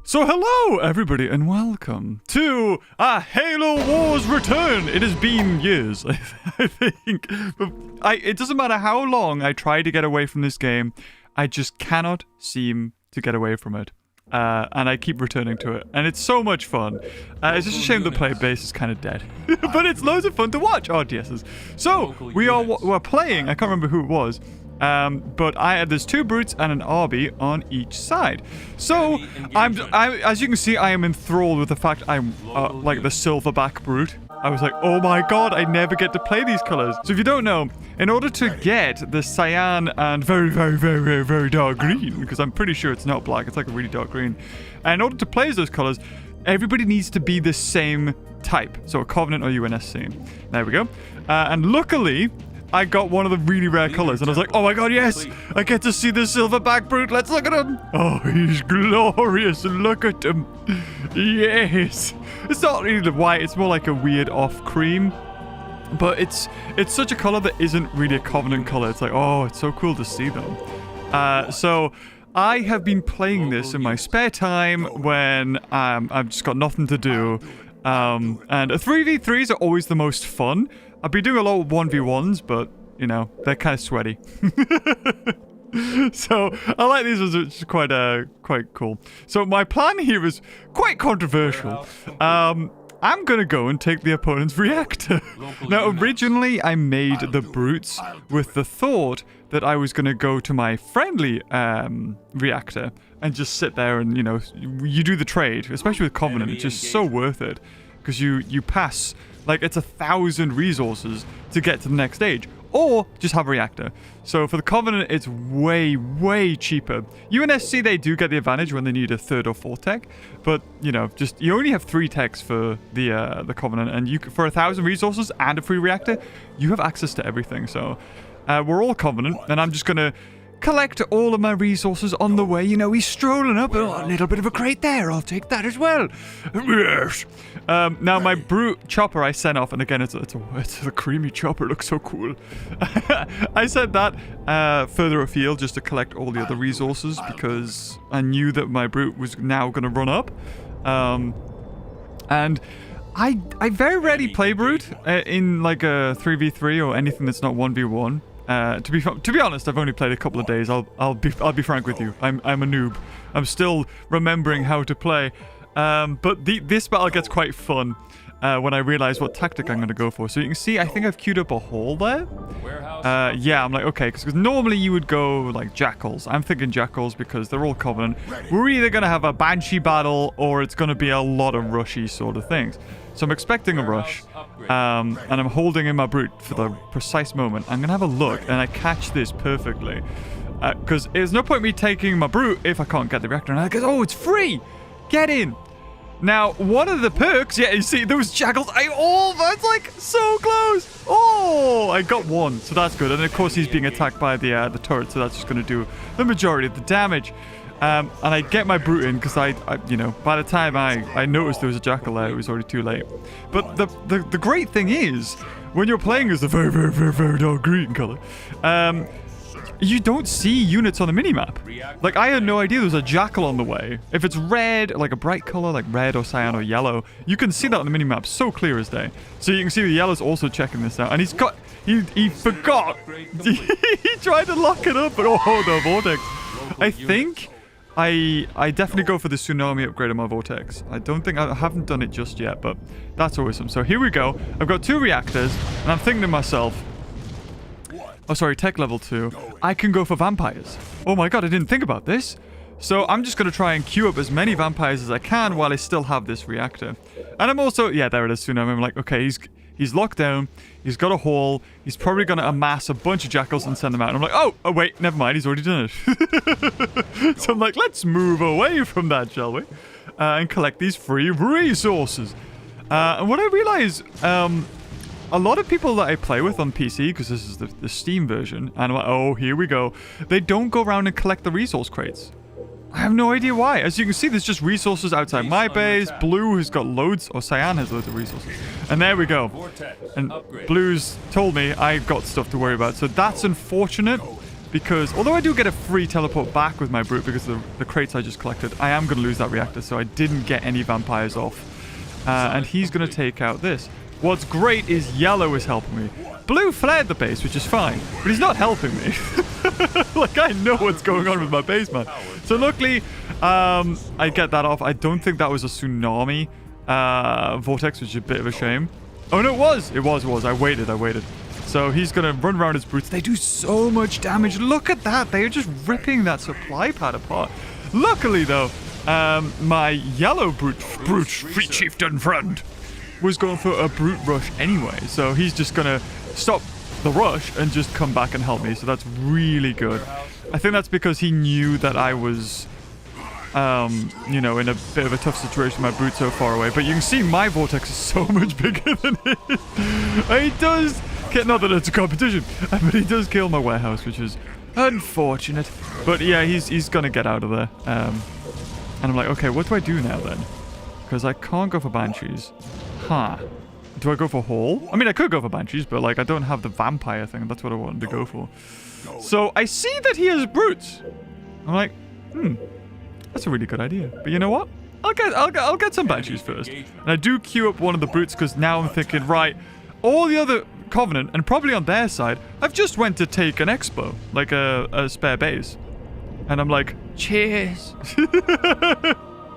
So hello everybody and welcome to a Halo Wars return. It has been years, I think. It doesn't matter how long I try to get away from this game, I just cannot seem to get away from it. And I keep returning to it. And it's so much fun. It's just a shame the player base is kind of dead. But it's loads of fun to watch. Oh, yeses. So, we're playing, I can't remember who it was. But there's two brutes and an RB on each side. So, as you can see, I am enthralled with the fact I'm like the Silverback brute. I was like, oh my god, I never get to play these colors. So if you don't know, in order to get the cyan and very, very, very, very, very dark green, because I'm pretty sure it's not black, it's like a really dark green. And in order to play as those colors, everybody needs to be the same type. So a Covenant or UNSC. There we go. And luckily, I got one of the really rare colors, and I was like, oh my god, yes! I get to see the Silverback brute. Let's look at him. Oh, he's glorious. Look at him. Yes. It's not really white. It's more like a weird off cream. But it's such a color that isn't really a Covenant color. It's like, oh, it's so cool to see them. So I have been playing this in my spare time when I've just got nothing to do. And 3v3s are always the most fun. I've been doing a lot of 1v1s, but, you know, they're kind of sweaty. So, I like these ones, which is quite cool. So, my plan here is quite controversial. I'm going to go and take the opponent's reactor. Now, originally, I made the brutes with the thought that I was going to go to my friendly reactor and just sit there and, you know, you do the trade, especially with Covenant. It's just so worth it because you pass... Like, it's 1,000 resources to get to the next stage. Or just have a reactor. So for the Covenant, it's way, way cheaper. UNSC, they do get the advantage when they need a third or fourth tech. But, you know, you only have 3 techs for the Covenant. And for 1,000 resources and a free reactor, you have access to everything. So we're all Covenant. And I'm just going to collect all of my resources on the way. You know, he's strolling up. Oh, a little bit of a crate there. I'll take that as well. Yes. Now, my brute chopper I sent off, and again, it's a creamy chopper. It looks so cool. I sent that further afield just to collect all the other resources because I knew that my brute was now going to run up. And I very rarely play brute in like a 3v3 or anything that's not 1v1. To be honest, I've only played a couple of days. I'll be frank with you. I'm a noob. I'm still remembering how to play. But this battle gets quite fun when I realize what tactic I'm going to go for. So you can see, I think I've queued up a hole there. Yeah, I'm like, okay, because normally you would go like Jackals. I'm thinking Jackals because they're all Covenant. We're either going to have a Banshee battle or it's going to be a lot of rushy sort of things. So I'm expecting a rush, and I'm holding in my brute for the precise moment. I'm going to have a look, and I catch this perfectly. Because there's no point me taking my brute if I can't get the reactor. And I go, oh, it's free! Get in! Now, one of the perks, yeah, you see, those jackals, that's like so close! Oh, I got one, so that's good. And of course, he's being attacked by the turret, so that's just going to do the majority of the damage. And I get my brute in because I you know, by the time I noticed there was a jackal there, it was already too late. But the great thing is, when you're playing as the very, very, very, very dark green color, you don't see units on the minimap. Like, I had no idea there was a jackal on the way. If it's red, like a bright color, like red or cyan or yellow, you can see that on the minimap so clear as day. So you can see the yellow's also checking this out. And he forgot. He tried to lock it up, but oh, the vortex. I think... I definitely go for the tsunami upgrade on my vortex. I haven't done it just yet, but that's awesome. So here we go. I've got 2 reactors, and I'm thinking to myself, oh, sorry, tech level 2. I can go for vampires. Oh my god, I didn't think about this. So I'm just going to try and queue up as many vampires as I can while I still have this reactor. And I'm also, yeah, there it is, tsunami. I'm like, okay, he's locked down. He's got a hole. He's probably going to amass a bunch of jackals and send them out. And I'm like, oh, wait, never mind. He's already done it. So I'm like, let's move away from that, shall we? And collect these free resources. And what I realize, a lot of people that I play with on PC, because this is the Steam version, and I'm like, oh, here we go. They don't go around and collect the resource crates. I have no idea why. As you can see, there's just resources outside my base. Blue has got loads, or Cyan has loads of resources. And there we go. And Blue's told me I've got stuff to worry about. So that's unfortunate. because although I do get a free teleport back with my brute because of the crates I just collected, I am going to lose that reactor, so I didn't get any vampires off. And he's going to take out this. What's great is yellow is helping me. Blue flared the base, which is fine, but he's not helping me. Like, I know what's going on with my base, man. So luckily, I get that off. I don't think that was a tsunami vortex, which is a bit of a shame. Oh, no, it was. It was. I waited. So he's going to run around his brutes. They do so much damage. Look at that. They are just ripping that supply pad apart. Luckily, though, my yellow brute free chieftain friend was going for a brute rush anyway. So he's just going to stop the rush and just come back and help me. So that's really good. I think that's because he knew that I was, you know, in a bit of a tough situation. My brute's so far away. But you can see my vortex is so much bigger than his. He does... Not that it's a competition, but he does kill my warehouse, which is unfortunate. But yeah, he's going to get out of there. And I'm like, okay, what do I do now then? Because I can't go for banshees. Huh. Do I go for Hall? I mean, I could go for banshees, but like I don't have the vampire thing. That's what I wanted to go for. So I see that he has brutes. I'm like, that's a really good idea. But you know what? I'll get some banshees first. And I do queue up one of the brutes because now I'm thinking, right, all the other Covenant, and probably on their side, I've just went to take an expo, like a spare base. And I'm like, cheers.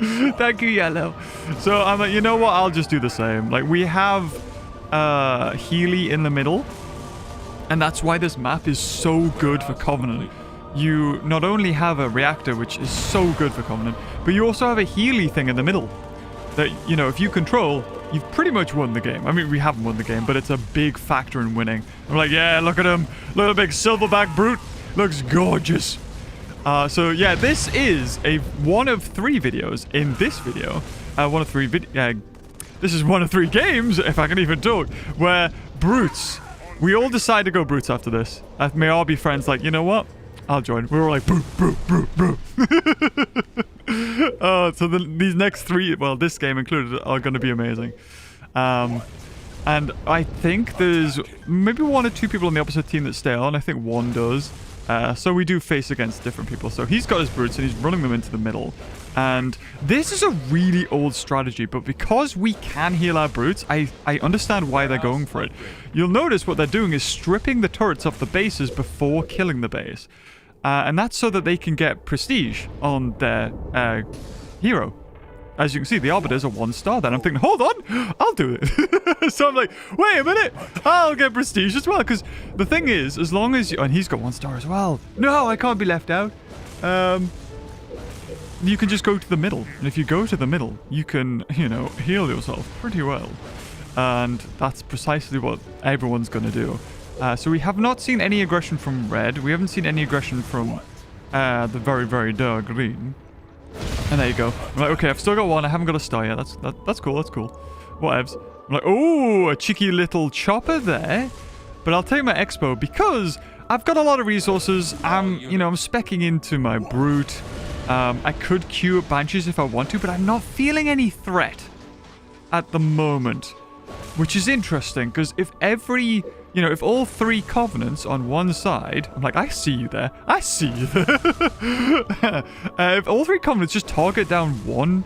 Thank you, yellow. So I'm like, you know what? I'll just do the same. Like, we have Healy in the middle. And that's why this map is so good for Covenant. You not only have a reactor, which is so good for Covenant, but you also have a Healy thing in the middle. That, you know, if you control, you've pretty much won the game. I mean, we haven't won the game, but it's a big factor in winning. I'm like, yeah, look at him. Look at the big silverback brute. Looks gorgeous. So yeah, this is one of 3 videos in this video. This is one of 3 games, if I can even talk, where brutes. We all decide to go brutes after this. May all be friends like, you know what? I'll join. We're all like, brute. So these next 3, well, this game included, are going to be amazing. And I think there's maybe 1 or 2 people on the opposite team that stay on. I think 1 does. So we do face against different people. So he's got his brutes and he's running them into the middle. And this is a really old strategy, but because we can heal our brutes, I understand why they're going for it. You'll notice what they're doing is stripping the turrets off the bases before killing the base. And that's so that they can get prestige on their hero. As you can see, the Arbiter's a 1-star then. I'm thinking, hold on, I'll do it. So I'm like, wait a minute, I'll get prestige as well. Because the thing is, as long as you... And he's got 1 star as well. No, I can't be left out. You can just go to the middle. And if you go to the middle, you can, you know, heal yourself pretty well. And that's precisely what everyone's going to do. So we have not seen any aggression from red. We haven't seen any aggression from the very, very dark green. And there you go. I'm like, okay, I've still got 1. I haven't got a star yet. That's cool. That's cool. Whatevs. I'm like, oh, a cheeky little chopper there. But I'll take my expo because I've got a lot of resources. I'm speccing into my brute. I could queue up banshees if I want to, but I'm not feeling any threat at the moment, which is interesting because if if all 3 covenants on one side, I'm like, I see you there. I see you there. If all 3 covenants just target down 1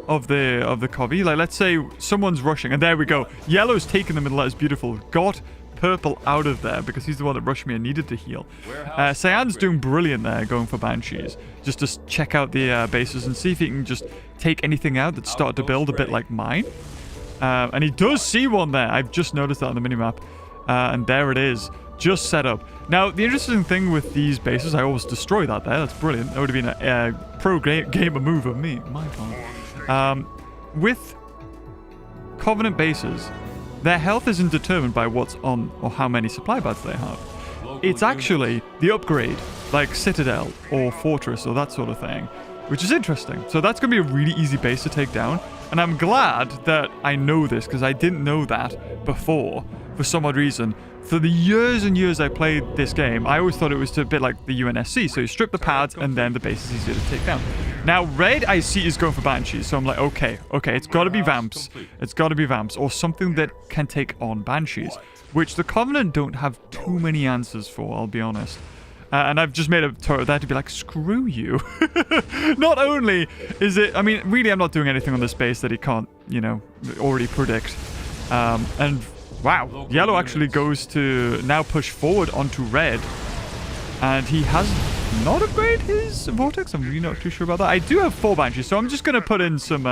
of the covey, like let's say someone's rushing, and there we go. Yellow's taking the middle. That is beautiful. Got purple out of there because he's the one that rushed me and needed to heal. Cyan's doing brilliant there, going for banshees, just to check out the bases and see if he can just take anything out that started to build a bit like mine. And he does see 1 there. I've just noticed that on the minimap. And there it is, just set up. Now, the interesting thing with these bases, I always destroy that there. That's brilliant. That would have been a pro-gamer move of me. My fault. With Covenant bases, their health isn't determined by what's on or how many supply pads they have. It's actually the upgrade, like Citadel or Fortress or that sort of thing, which is interesting. So that's going to be a really easy base to take down. And I'm glad that I know this because I didn't know that before. For some odd reason, for the years and years I played this game, I always thought it was a bit like the UNSC. So you strip the pads and then the base is easier to take down. Now, red I see is going for banshees. So I'm like, okay, it's got to be vamps. It's got to be vamps or something that can take on banshees, which the Covenant don't have too many answers for, I'll be honest. And I've just made a turret there to be like, screw you. Not only is it... I mean, really, I'm not doing anything on this base that he can't, you know, already predict. And, wow, yellow actually goes to now push forward onto red. And he has not upgraded his vortex. I'm really not too sure about that. I do have 4 banshees, so I'm just going to put in some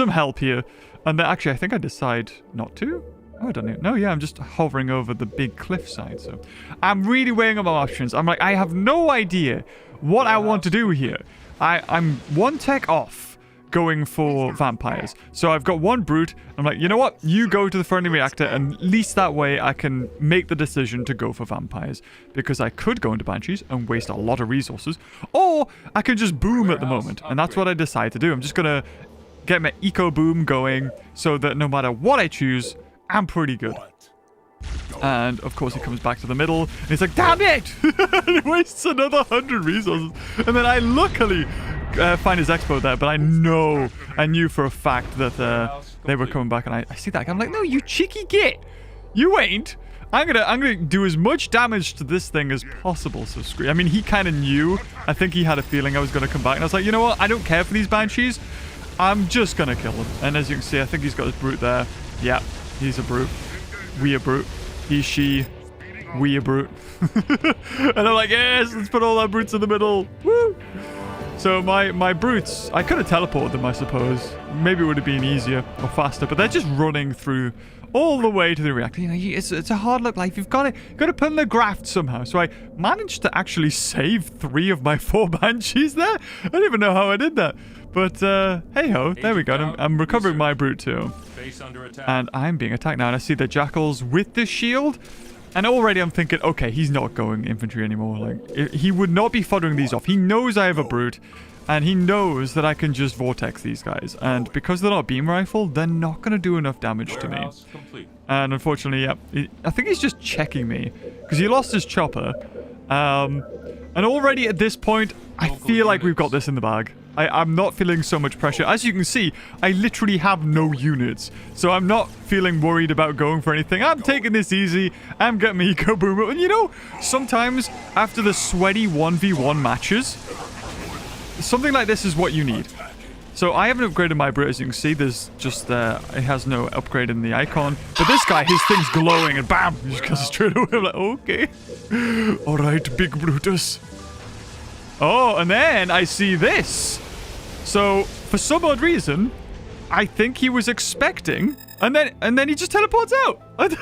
help here. And then, actually, I think I decide not to. Oh, I don't know. No, yeah, I'm just hovering over the big cliffside. So I'm really weighing up my options. I'm like, I have no idea what I want to do here. I'm 1 tech off going for vampires. So I've got 1 brute. I'm like, you know what? You go to the friendly reactor, and at least that way I can make the decision to go for vampires. Because I could go into banshees and waste a lot of resources. Or I can just boom at the moment. And that's what I decide to do. I'm just going to get my eco boom going so that no matter what I choose, I'm pretty good. And of course he comes back to the middle and he's like, damn it! He wastes another 100 resources. And then I luckily find his expo there, but I knew for a fact that they were coming back, and I see that. I'm like, no, you cheeky git. You ain't. I'm gonna do as much damage to this thing as possible. So screw. I mean, he kind of knew. I think he had a feeling I was gonna come back, and I was like, you know what? I don't care for these banshees. I'm just gonna kill him. And as you can see, I think he's got his brute there. Yeah. He's a brute. We a brute. He, she. We a brute. And I'm like, yes, let's put all our brutes in the middle. Woo! So my brutes, I could have teleported them, I suppose. Maybe it would have been easier or faster, but they're just running through all the way to the reactor. You know, it's a hard luck life. You've got to put in the graft somehow. So I managed to actually save 3 of my 4 banshees there. I don't even know how I did that. But hey ho, there we go. I'm recovering my brute too. And I'm being attacked now, and I see the jackals with the shield. And already I'm thinking, okay, he's not going infantry anymore. Like, he would not be foddering these off. He knows I have a brute, and he knows that I can just vortex these guys. And because they're not beam rifle, they're not going to do enough damage to me. And unfortunately, yeah, I think he's just checking me because he lost his chopper. And already at this point, I feel like we've got this in the bag. I'm not feeling so much pressure. As you can see, I literally have no units. So I'm not feeling worried about going for anything. I'm taking this easy. I'm getting my eco boom. And you know, sometimes after the sweaty 1v1 matches, something like this is what you need. So I haven't upgraded my brute, as you can see. There's just, it has no upgrade in the icon. But this guy, his thing's glowing and bam, he just goes straight away. I'm like, okay. All right, big Brutus. Oh, and then I see this. So, for some odd reason, I think he was expecting, and then he just teleports out. And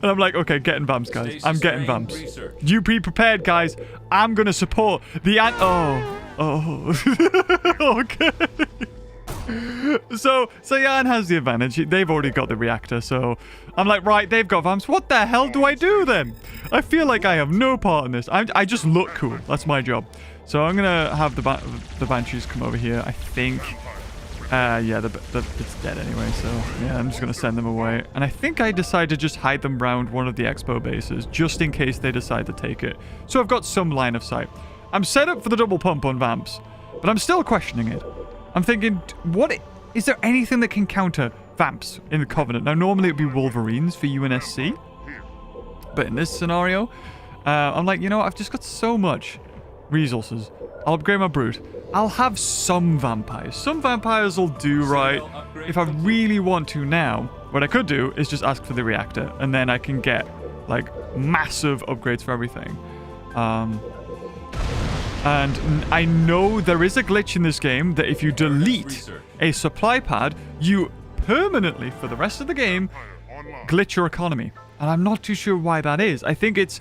I'm like, okay, getting vamps, guys. I'm getting vamps. You be prepared, guys. I'm gonna support the okay. So Jan has the advantage. They've already got the reactor, so I'm like, right, they've got vamps. What the hell do I do then? I feel like I have no part in this. I just look cool. That's my job. So I'm gonna have the banshees come over here. I think, yeah, it's dead anyway. So yeah, I'm just gonna send them away. And I think I decide to just hide them round one of the expo bases, just in case they decide to take it. So I've got some line of sight. I'm set up for the double pump on vamps, but I'm still questioning it. I'm thinking, is there anything that can counter vamps in the Covenant? Now, normally it'd be Wolverines for UNSC, but in this scenario, I'm like, you know what? I've just got so much resources. I'll upgrade my brute. I'll have some vampires. Some vampires will do right. If I really want to now, what I could do is just ask for the reactor, and then I can get, like, massive upgrades for everything. And I know there is a glitch in this game that if you delete a supply pad, you permanently, for the rest of the game, glitch your economy. And I'm not too sure why that is. I think it's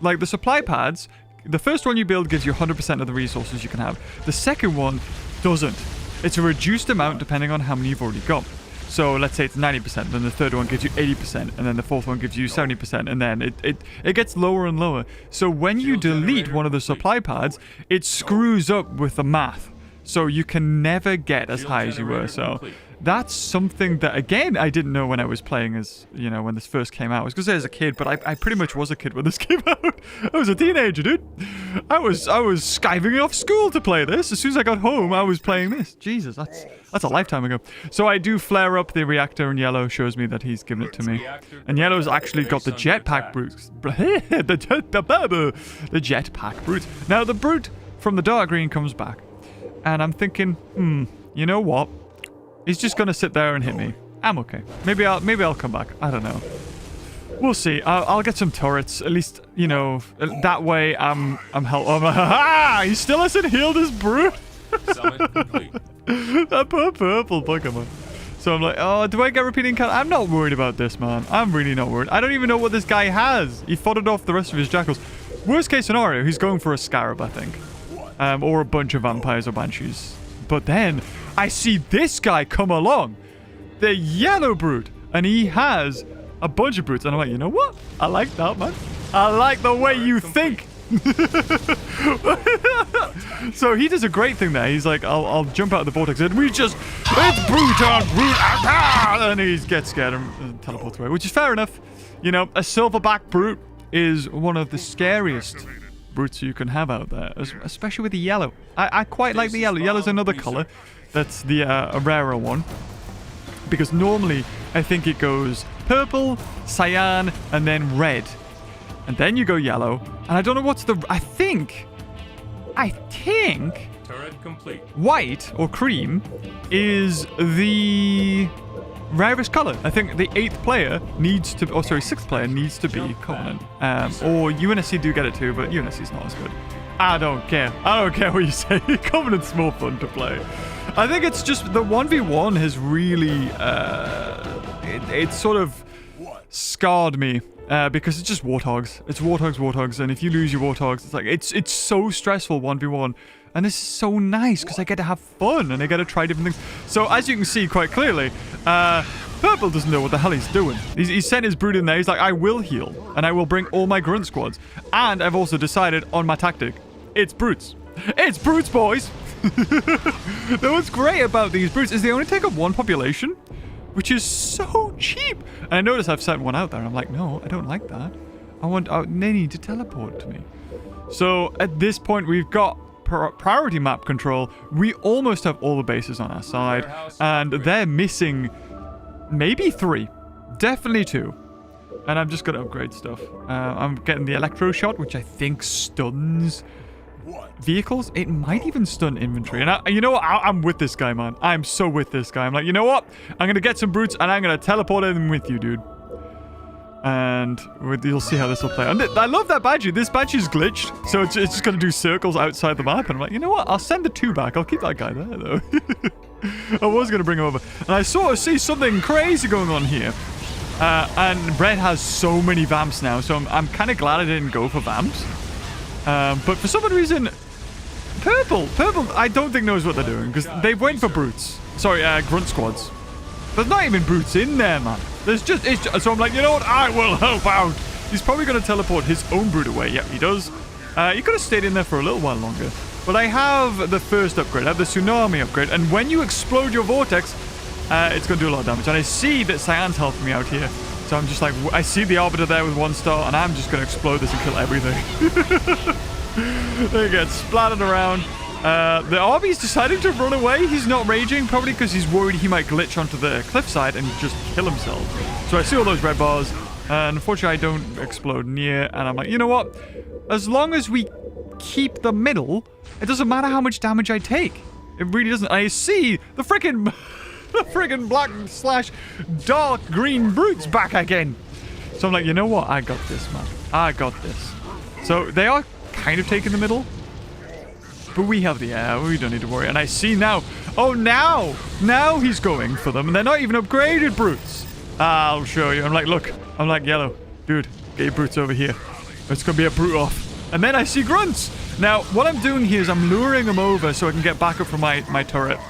like the supply pads, the first one you build gives you 100% of the resources you can have. The second one doesn't. It's a reduced amount depending on how many you've already got. So let's say it's 90%, then the third one gives you 80%, and then the fourth one gives you 70%, and then it gets lower and lower. So when you delete one of the supply pads, it screws up with the math. So you can never get as high as you were. So That's something that, again, I didn't know when I was playing as, you know, when this first came out. I was going to say as a kid, but I pretty much was a kid when this came out. I was a teenager, dude. I was skiving off school to play this. As soon as I got home, I was playing this. Jesus, that's a lifetime ago. So I do flare up the reactor, and yellow shows me that he's given it to me. And yellow's actually got the jetpack brutes. the jetpack brute. Now, the brute from the dark green comes back. And I'm thinking, you know what? He's just gonna sit there and hit me. I'm okay. Maybe I'll come back. I don't know. We'll see. I'll get some turrets. At least, you know, that way I'm he still hasn't healed his brute. That poor purple Pokemon. So I'm like, oh, do I get repeating count? I'm not worried about this, man. I'm really not worried. I don't even know what this guy has. He fought it off the rest of his jackals. Worst case scenario, he's going for a Scarab, I think. Or a bunch of vampires or banshees. But then I see this guy come along, the yellow brute, and he has a bunch of brutes. And I'm like, you know what? I like that, man. I like the way you think. So he does a great thing there. He's like, I'll jump out of the vortex, and it's brute on brute, and he gets scared and teleports away, which is fair enough. You know, a silverback brute is one of the scariest brutes you can have out there, especially with the yellow. I quite like the yellow. Yellow's another color that's the a rarer one, because normally I think it goes purple, cyan, and then red, and then you go yellow. And I don't know what's the I think turret complete. White or cream is the rarest color. I think the 8th player needs to, oh sorry, 6th player needs to be Covenant. Or UNSC do get it too, but UNSC's not as good. I don't care. I don't care what you say. Covenant's more fun to play. I think it's just the 1v1 has really, it sort of scarred me. Because it's just warthogs. It's warthogs, and if you lose your warthogs, it's like, it's so stressful 1v1. And this is so nice, because I get to have fun, and I get to try different things. So, as you can see quite clearly, Purple doesn't know what the hell he's doing. He's sent his brood in there. He's like, I will heal, and I will bring all my grunt squads. And I've also decided on my tactic. It's brutes. It's brutes, boys! Now, what's great about these brutes is they only take up 1 population, which is so cheap. And I notice I've sent one out there. I'm like, no, I don't like that. They need to teleport to me. So, at this point, we've got priority map control. We almost have all the bases on our side, and they're missing maybe 3, definitely 2. And I'm just gonna upgrade stuff. I'm getting the electro shot, which I think stuns vehicles. It might even stun inventory. And you know what? I'm with this guy, man. I'm so with this guy. I'm like, you know what? I'm gonna get some brutes, and I'm gonna teleport in with you, dude. And you'll see how this will play. And I love that Badgie. This Badgie's glitched, so it's just going to do circles outside the map. And I'm like, you know what? I'll send the 2 back. I'll keep that guy there, though. I was going to bring him over. And I sort of see something crazy going on here. And Red has so many Vamps now, so I'm kind of glad I didn't go for Vamps. But for some reason, Purple, I don't think knows what they're doing, because they went for Brutes. Sorry, Grunt Squads. There's not even Brutes in there, man. It's just, so I'm like, you know what? I will help out. He's probably going to teleport his own Brute away. Yep, he does. He could have stayed in there for a little while longer. But I have the first upgrade. I have the Tsunami upgrade. And when you explode your Vortex, it's going to do a lot of damage. And I see that Cyan's helping me out here. So I'm just like, I see the Arbiter there with 1 star, and I'm just going to explode this and kill everything. They get splattered around. The Arby's deciding to run away. He's not raging, probably because he's worried he might glitch onto the cliffside and just kill himself. So I see all those red bars, and unfortunately I don't explode near, and I'm like, you know what? As long as we keep the middle, it doesn't matter how much damage I take. It really doesn't. I see the freaking black/dark green brutes back again. So I'm like, you know what? I got this, man. I got this. So they are kind of taking the middle. But we have the air. We don't need to worry. And I see now. Oh, now he's going for them. And they're not even upgraded brutes. I'll show you. I'm like, look. I'm like, yellow. Dude, get your brutes over here. It's going to be a brute off. And then I see grunts. Now, what I'm doing here is I'm luring them over so I can get back up from my turret.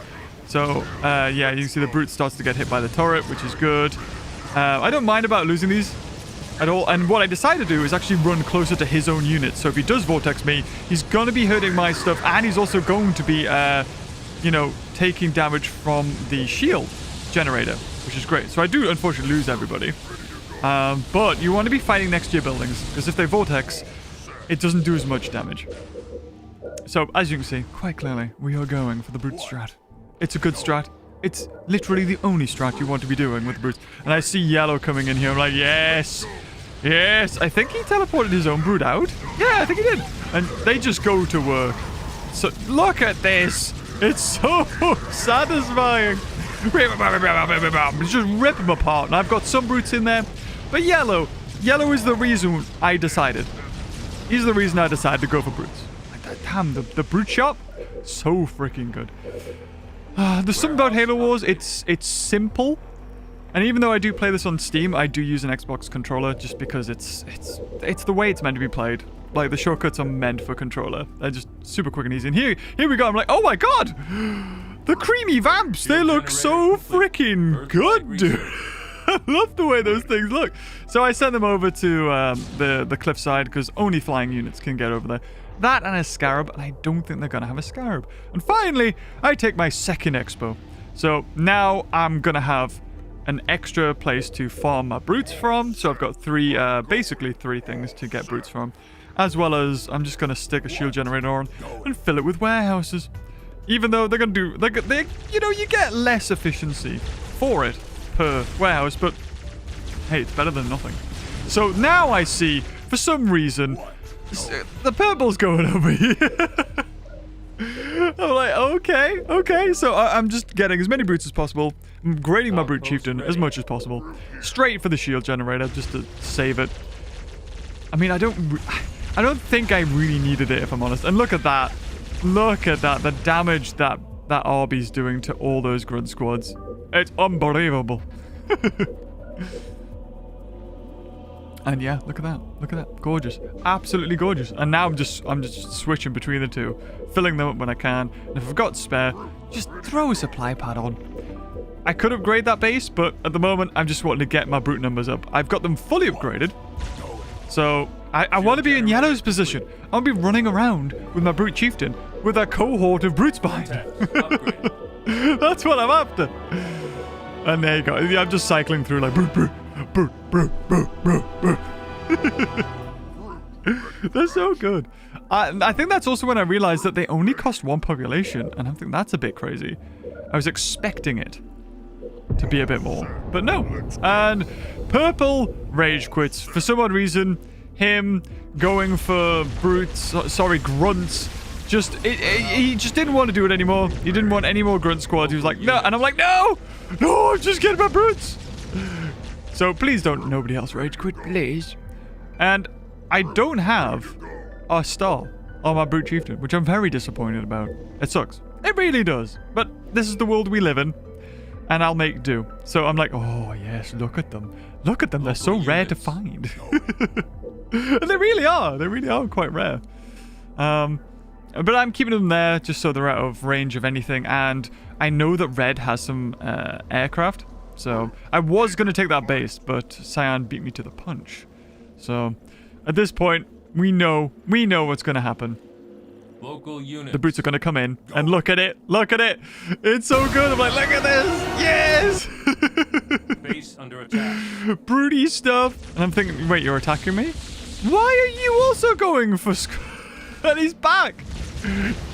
So, yeah, you can see the brute starts to get hit by the turret, which is good. I don't mind about losing these at all. And what I decided to do is actually run closer to his own unit. So if he does Vortex me, he's going to be hurting my stuff. And he's also going to be, you know, taking damage from the shield. generator, which is great. So I do unfortunately lose everybody. But you want to be fighting next to your buildings, because if they vortex, it doesn't do as much damage. So, as you can see, quite clearly, we are going for the brute strat. It's a good strat. It's literally the only strat you want to be doing with the brutes. And I see yellow coming in here. I'm like, yes! Yes! I think he teleported his own brute out. Yeah, I think he did. And they just go to work. So, look at this! It's so satisfying! Just rip them apart. And I've got some brutes in there. But yellow is the reason I decided. He's the reason I decided to go for brutes. Damn, the brute shot, so freaking good. There's something about Halo Wars, it's simple. And even though I do play this on Steam, I do use an Xbox controller just because it's the way it's meant to be played. Like, the shortcuts are meant for controller. They're just super quick and easy. And here we go. I'm like, oh my god! The creamy vamps, they look so freaking good, dude. I love the way those things look. So I sent them over to the cliffside because only flying units can get over there. That and a scarab, and I don't think they're going to have a scarab. And finally, I take my second expo. So now I'm going to have an extra place to farm my brutes from. So I've got basically three things to get brutes from. As well as I'm just going to stick a shield generator on and fill it with warehouses. Even though they're going to do, you get less efficiency for it per warehouse, but hey, it's better than nothing. So now I see, for some reason, the purple's going over here. I'm like, okay. So I'm just getting as many brutes as possible. I'm grading my brute chieftain as much as possible. Straight for the shield generator, just to save it. I mean, I don't think I really needed it, if I'm honest. And look at that. Look at that. The damage that Arby's doing to all those grunt squads. It's unbelievable. And yeah, look at that. Look at that. Gorgeous. Absolutely gorgeous. And now I'm just switching between the two. Filling them up when I can. And if I've got spare, just throw a supply pad on. I could upgrade that base, but at the moment, I'm just wanting to get my brute numbers up. I've got them fully upgraded. So I want to be in Yellow's position. I'll be running around with my brute chieftain with a cohort of brutes behind him. That's what I'm after. And there you go. I'm just cycling through like brute. They're so good. I think that's also when I realized that they only cost one population, and I think that's a bit crazy. I was expecting it to be a bit more, but no. And purple rage quits for some odd reason. Him going for brutes, grunts. He just didn't want to do it anymore. He didn't want any more grunt squads. He was like, no, and I'm like, no, I'm just getting my brutes. So please don't nobody else rage quit, please. And I don't have a star on my brute chieftain, which I'm very disappointed about. It sucks. It really does. But this is the world we live in, and I'll make do. So I'm like, oh yes, look at them. Look at them. They're so rare to find. And they really are. They really are quite rare. But I'm keeping them there just so they're out of range of anything. And I know that red has some aircraft. So I was going to take that base, but Cyan beat me to the punch. So at this point, we know what's going to happen. Local units. The brutes are going to come in and look at it. Look at it. It's so good. I'm like, look at this. Yes. Base under attack. Broody stuff. And I'm thinking, wait, you're attacking me? Why are you also going for... And he's back.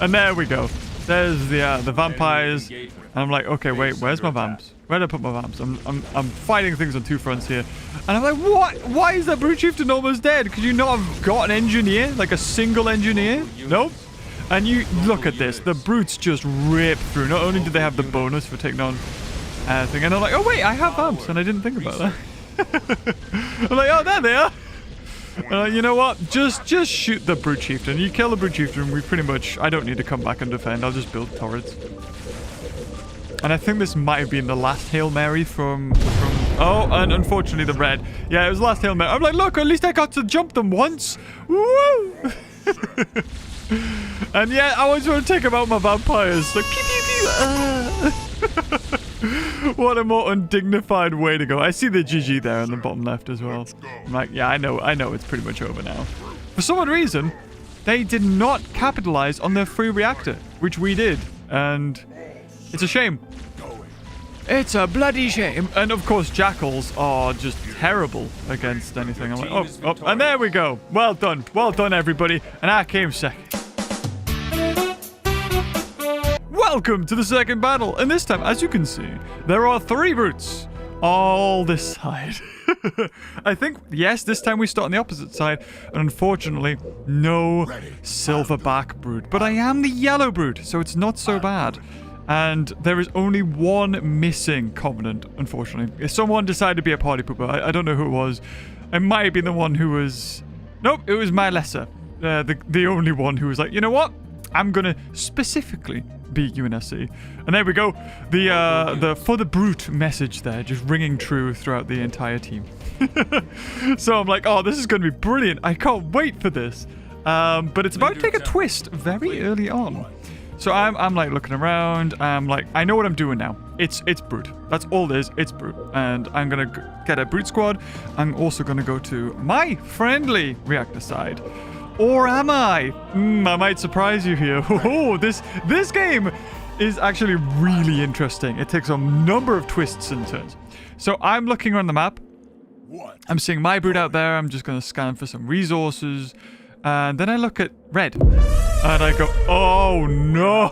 And there we go. There's the vampires. And I'm like, okay, wait, where's my vamps? Where did I put my vamps? I'm fighting things on two fronts here. And I'm like, what? Why is that brute chieftain almost dead? Could you not have got an engineer? Like a single engineer? Nope. And you look at this. The brutes just rip through. Not only do they have the bonus for taking on thing. And I'm like, oh wait, I have vamps. And I didn't think about that. I'm like, oh, there they are. You know what? Just shoot the brute chieftain. You kill the brute chieftain, we pretty much... I don't need to come back and defend. I'll just build turrets. And I think this might have been the last Hail Mary from... Oh, and unfortunately the red. Yeah, it was the last Hail Mary. I'm like, look, at least I got to jump them once. Woo! And yeah, I always want to take out my vampires. Like, pew, pew, pew. What a more undignified way to go. I see the GG there on the bottom left as well. I'm like, yeah, I know it's pretty much over now. For some odd reason, they did not capitalize on their free reactor, which we did. And it's a shame. It's a bloody shame. And of course, jackals are just terrible against anything. I'm like, oh, and there we go. Well done. Well done, everybody. And I came second. Welcome to the second battle. And this time, as you can see, there are 3 brutes all this side. I think, yes, this time we start on the opposite side. And unfortunately, no silverback brute. But I am the yellow brute, so it's not so bad. And there is only one missing covenant, unfortunately. If someone decided to be a party pooper, I don't know who it was. It might have been the one who was... Nope, it was my lesser. The only one who was like, you know what? I'm going to specifically beat UNSC. And there we go. The for the brute message there, just ringing true throughout the entire team. So I'm like, oh, this is going to be brilliant. I can't wait for this. But it's about to take a twist very early on. So I'm like looking around. I'm like, I know what I'm doing now. It's brute. That's all it is. It's brute. And I'm going to get a brute squad. I'm also going to go to my friendly reactor side. Or am I? I might surprise you here. Oh, this game is actually really interesting. It takes a number of twists and turns. So I'm looking around the map. I'm seeing my brute out there. I'm just going to scan for some resources. And then I look at red. And I go, oh no.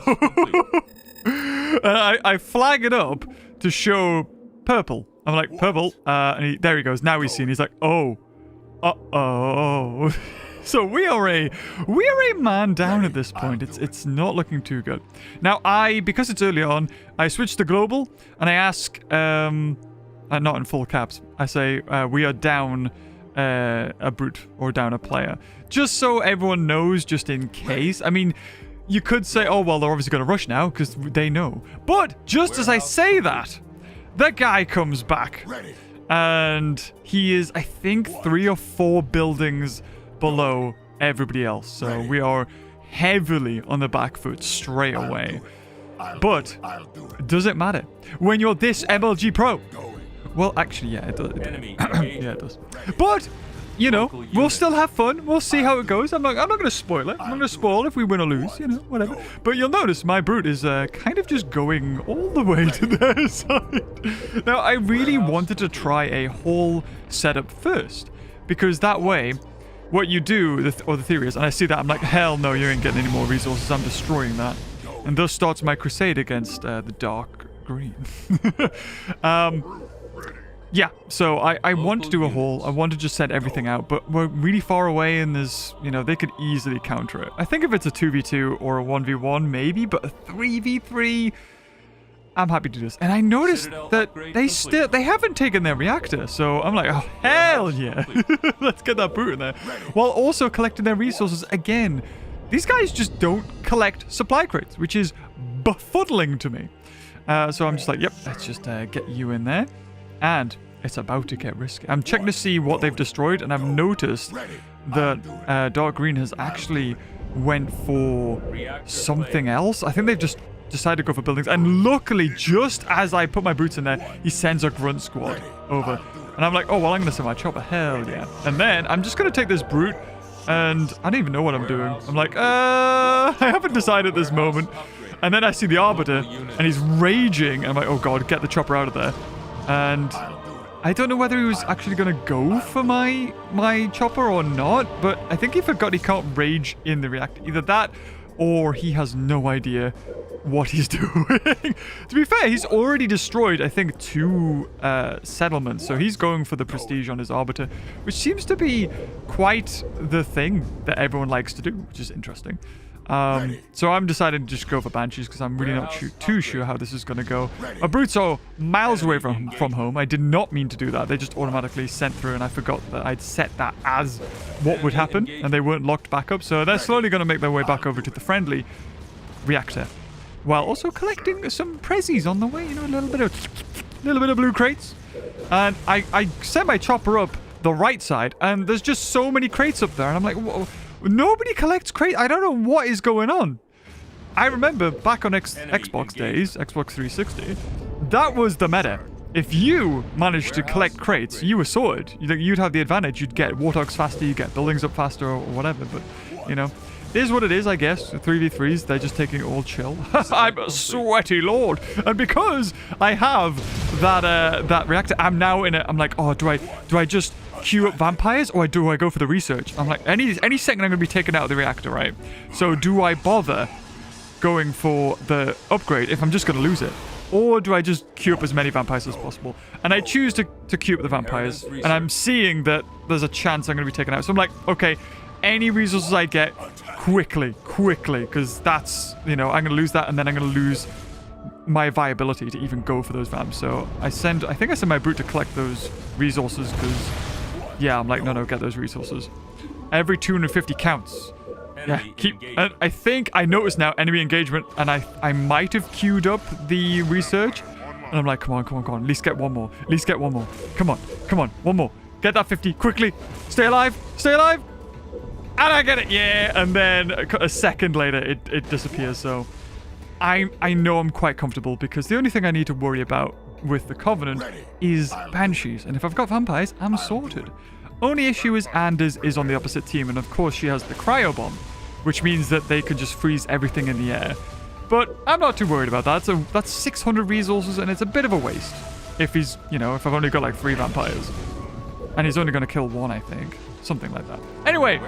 And I flag it up to show purple. I'm like, purple. And there he goes. Now he's seen. He's like, oh. Uh-oh. So we are a man down at this point. It's not looking too good. Now because it's early on, I switch to global and I ask, not in full caps. I say we are down a brute or down a player, just so everyone knows, just in case. I mean, you could say, oh well, they're obviously going to rush now because they know. But just as I say that, the guy comes back, and he is, I think, 3 or 4 buildings below everybody else. So we are heavily on the back foot straight away. But does it matter when you're this MLG pro? Well, actually, yeah, it does. Yeah, it does. But you know, we'll still have fun. We'll see how it goes. I'm not going to spoil it. I'm not going to spoil if we win or lose, you know, whatever. But you'll notice my brute is kind of just going all the way to their side. Now, I really wanted to try a whole setup first, because that way, what you do, or the theory is, and I see that, I'm like, hell no, you ain't getting any more resources. I'm destroying that. And thus starts my crusade against the dark green. Yeah, so I want to do a haul. I want to just set everything out, but we're really far away, and there's, you know, they could easily counter it. I think if it's a 2v2 or a 1v1, maybe, but a 3v3, I'm happy to do this. And I noticed that they haven't taken their reactor, so I'm like, oh, hell yeah. Let's get that brute in there. While also collecting their resources again. These guys just don't collect supply crates, which is befuddling to me. So I'm just like, yep, let's just get you in there. And it's about to get risky. I'm checking to see what they've destroyed, and I've noticed that dark green has actually went for something else. I think they've just decided to go for buildings. And luckily, just as I put my brutes in there, he sends a grunt squad over. And I'm like, oh, well, I'm going to send my chopper. Hell yeah. And then I'm just going to take this brute, and I don't even know what I'm doing. I'm like, I haven't decided at this moment. And then I see the Arbiter, and he's raging. And I'm like, oh, God, get the chopper out of there. And I don't know whether he was actually going to go for my chopper or not, but I think he forgot he can't rage in the reactor. Either that, or he has no idea what he's doing. To be fair, he's already destroyed, I think, 2 settlements, so he's going for the prestige on his Arbiter, which seems to be quite the thing that everyone likes to do, which is interesting. So I'm deciding to just go for Banshees because I'm really not too sure how this is going to go. My brutes are miles away from home. I did not mean to do that. They just automatically sent through, and I forgot that I'd set that as what would happen, and they weren't locked back up. So they're slowly going to make their way back over to the friendly reactor, while also collecting some prezzies on the way. You know, a little bit of blue crates. And I sent my chopper up the right side, and there's just so many crates up there, and I'm like, whoa. Nobody collects crates. I don't know what is going on. I remember back on Xbox days, Xbox 360, that was the meta. If you managed to collect crates, you were sorted. You'd have the advantage. You'd get warthogs faster, you'd get buildings up faster, or whatever. But, you know, Is what it is, I guess. 3v3s, they're just taking it all chill. I'm a sweaty lord. And because I have that reactor, I'm now in it. I'm like, oh, do I just queue up vampires or do I go for the research? I'm like, any second I'm going to be taken out of the reactor, right? So do I bother going for the upgrade if I'm just going to lose it? Or do I just queue up as many vampires as possible? And I choose to queue up the vampires. And I'm seeing that there's a chance I'm going to be taken out. So I'm like, okay, any resources I get, quickly, because that's, I'm going to lose that, and then I'm going to lose my viability to even go for those vamps. So I think I send my brute to collect those resources, because, yeah, I'm like, no, get those resources. Every 250 counts. Yeah, and I think I noticed now enemy engagement, and I might have queued up the research, and I'm like, come on, at least get one more. Come on, one more. Get that 50, quickly. Stay alive. And I get it, yeah. And then a second later, it disappears. So I know I'm quite comfortable, because the only thing I need to worry about with the Covenant is Banshees. And if I've got vampires, I'm sorted. Only issue is Anders is on the opposite team, and of course she has the cryo bomb, which means that they could just freeze everything in the air. But I'm not too worried about that. So that's 600 resources, and it's a bit of a waste if he's, if I've only got like 3 vampires. And he's only going to kill 1, I think. Something like that. Anyway,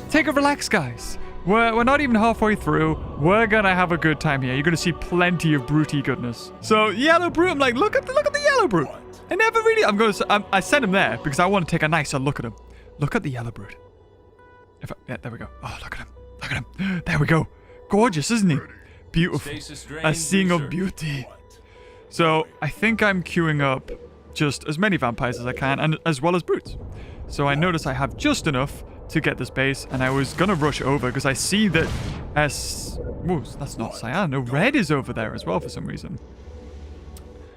take a relax, guys. We're not even halfway through. We're going to have a good time here. You're going to see plenty of brutey goodness. So, yellow brute, I'm like, look at the yellow brute. I never really... I sent him there because I want to take a nicer look at him. Look at the yellow brute. Yeah, there we go. Oh, look at him. There we go. Gorgeous, isn't he? Beautiful. A scene of beauty. So, I think I'm queuing up just as many vampires as I can, and as well as brutes. So I notice I have just enough to get this base, and I was gonna rush over because I see that whoa, that's not cyan. No, red is over there as well for some reason.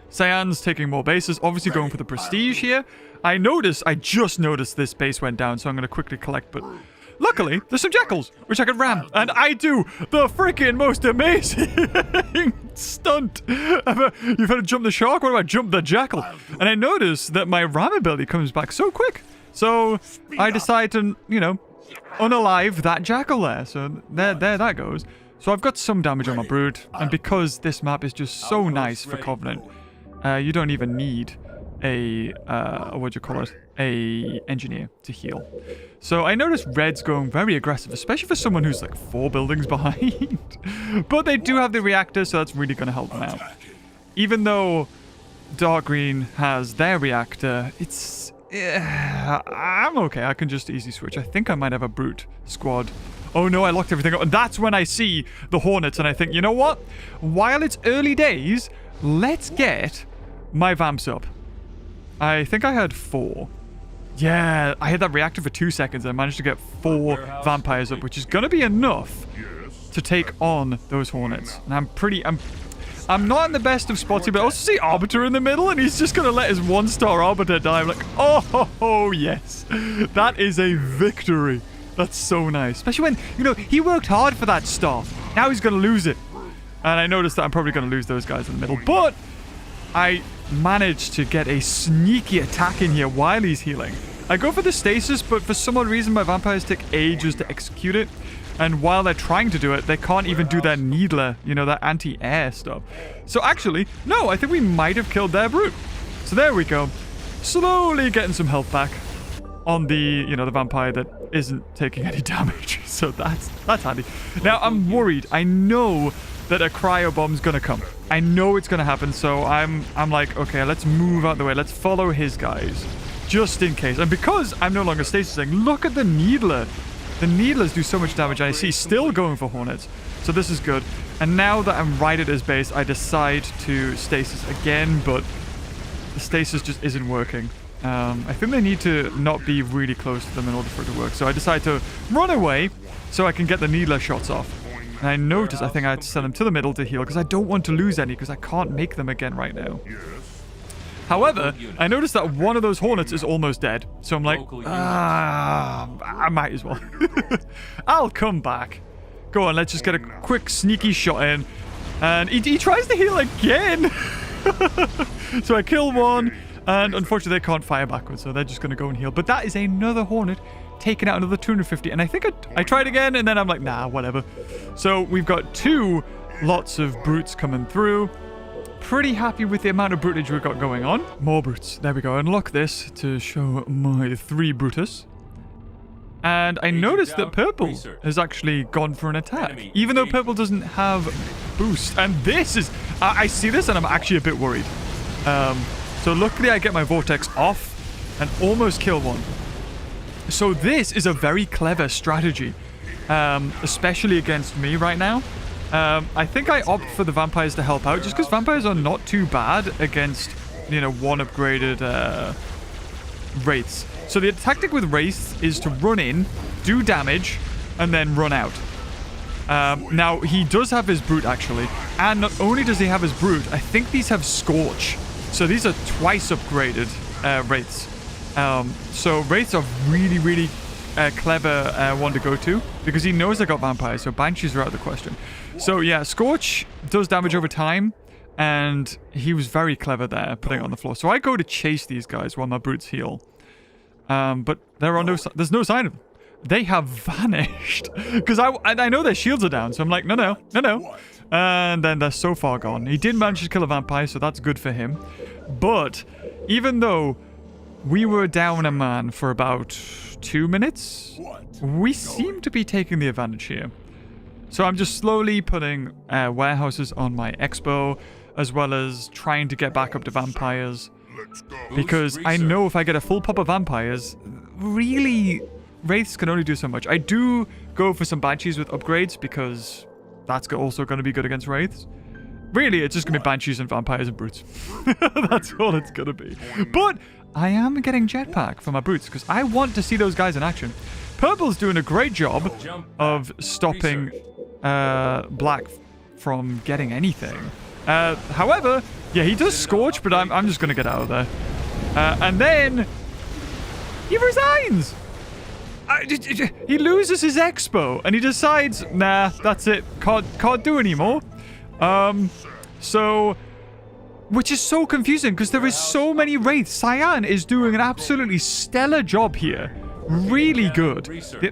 Cyan's taking more bases, obviously going for the prestige here. I just noticed this base went down, so I'm gonna quickly collect, but luckily there's some jackals, which I can ram, and I do the freaking most amazing stunt. You've had to jump the shark, what about jump the jackal? And I notice that my ram ability comes back so quick. So I decide to, unalive that jackal there. So there that goes. So I've got some damage on my brood. And because this map is just so nice for Covenant, you don't even need a engineer to heal. So I noticed red's going very aggressive, especially for someone who's like 4 buildings behind. But they do have the reactor, so that's really going to help them out. Even though dark green has their reactor, I'm okay. I can just easy switch. I think I might have a brute squad. Oh no, I locked everything up. And that's when I see the hornets and I think, you know what? While it's early days, let's get my vamps up. I think I had 4. Yeah, I had that reactor for 2 seconds and I managed to get 4 vampires up, which is going to be enough to take on those hornets. And I'm not in the best of spots here, but I also see Arbiter in the middle, and he's just going to let his 1-star Arbiter die. I'm like, oh, yes. That is a victory. That's so nice. Especially when, he worked hard for that star. Now he's going to lose it. And I noticed that I'm probably going to lose those guys in the middle. But I managed to get a sneaky attack in here while he's healing. I go for the stasis, but for some odd reason, my vampires take ages to execute it. And while they're trying to do it, they can't even do their needler, that anti-air stuff. So actually, no, I think we might have killed their brute. So there we go. Slowly getting some health back on the, the vampire that isn't taking any damage. So that's handy. Now, I'm worried. I know that a cryo bomb's gonna come. I know it's gonna happen, so I'm like, okay, let's move out the way. Let's follow his guys, just in case. And because I'm no longer stasising, look at the needler. The needlers do so much damage, and I see still going for hornets. So this is good. And now that I'm right at his base, I decide to stasis again, but the stasis just isn't working. I think they need to not be really close to them in order for it to work. So I decide to run away so I can get the needler shots off. And I notice I think I had to send them to the middle to heal because I don't want to lose any because I can't make them again right now. However, I noticed that one of those hornets is almost dead. So I'm like, I might as well. I'll come back. Go on, let's just get a quick sneaky shot in. And he tries to heal again. So I kill one. And unfortunately, they can't fire backwards. So they're just going to go and heal. But that is another hornet taken out another 250. And I think I tried again, and then I'm like, nah, whatever. So we've got 2 lots of brutes coming through. Pretty happy with the amount of brutage we've got going on. More brutes. There we go. Unlock this to show my 3 Brutus. And I noticed that purple has actually gone for an attack, even though purple doesn't have boost. And this is... I see this and I'm actually a bit worried. So luckily I get my vortex off and almost kill one. So this is a very clever strategy, especially against me right now. I think I opt for the vampires to help out, just because vampires are not too bad against, you know, 1 upgraded wraiths. So the tactic with wraiths is to run in, do damage, and then run out. Now, he does have his brute, actually. And not only does he have his brute, I think these have Scorch. So these are twice upgraded wraiths. So wraiths are really, really clever one to go to, because he knows I got vampires, so banshees are out of the question. So yeah, Scorch does damage over time, and he was very clever there, putting it on the floor. So I go to chase these guys while my brutes heal. But there's no sign of them. They have vanished. Because I know their shields are down, so I'm like, no. And then they're so far gone. He did manage to kill a vampire, so that's good for him. But even though we were down a man for about 2 minutes, we seem to be taking the advantage here. So I'm just slowly putting warehouses on my expo, as well as trying to get back up to vampires. Because I know if I get a full pop of vampires, really, wraiths can only do so much. I do go for some banshees with upgrades, because that's also going to be good against wraiths. Really, it's just going to be banshees and vampires and brutes. That's all it's going to be. But I am getting jetpack for my brutes, because I want to see those guys in action. Purple's doing a great job of stopping black from getting anything. However, yeah, he does Scorch, but I'm just going to get out of there. And then he resigns. He loses his expo, and he decides, nah, that's it. Can't do anymore. So, which is so confusing, because there is so many wraiths. Cyan is doing an absolutely stellar job here. Really good.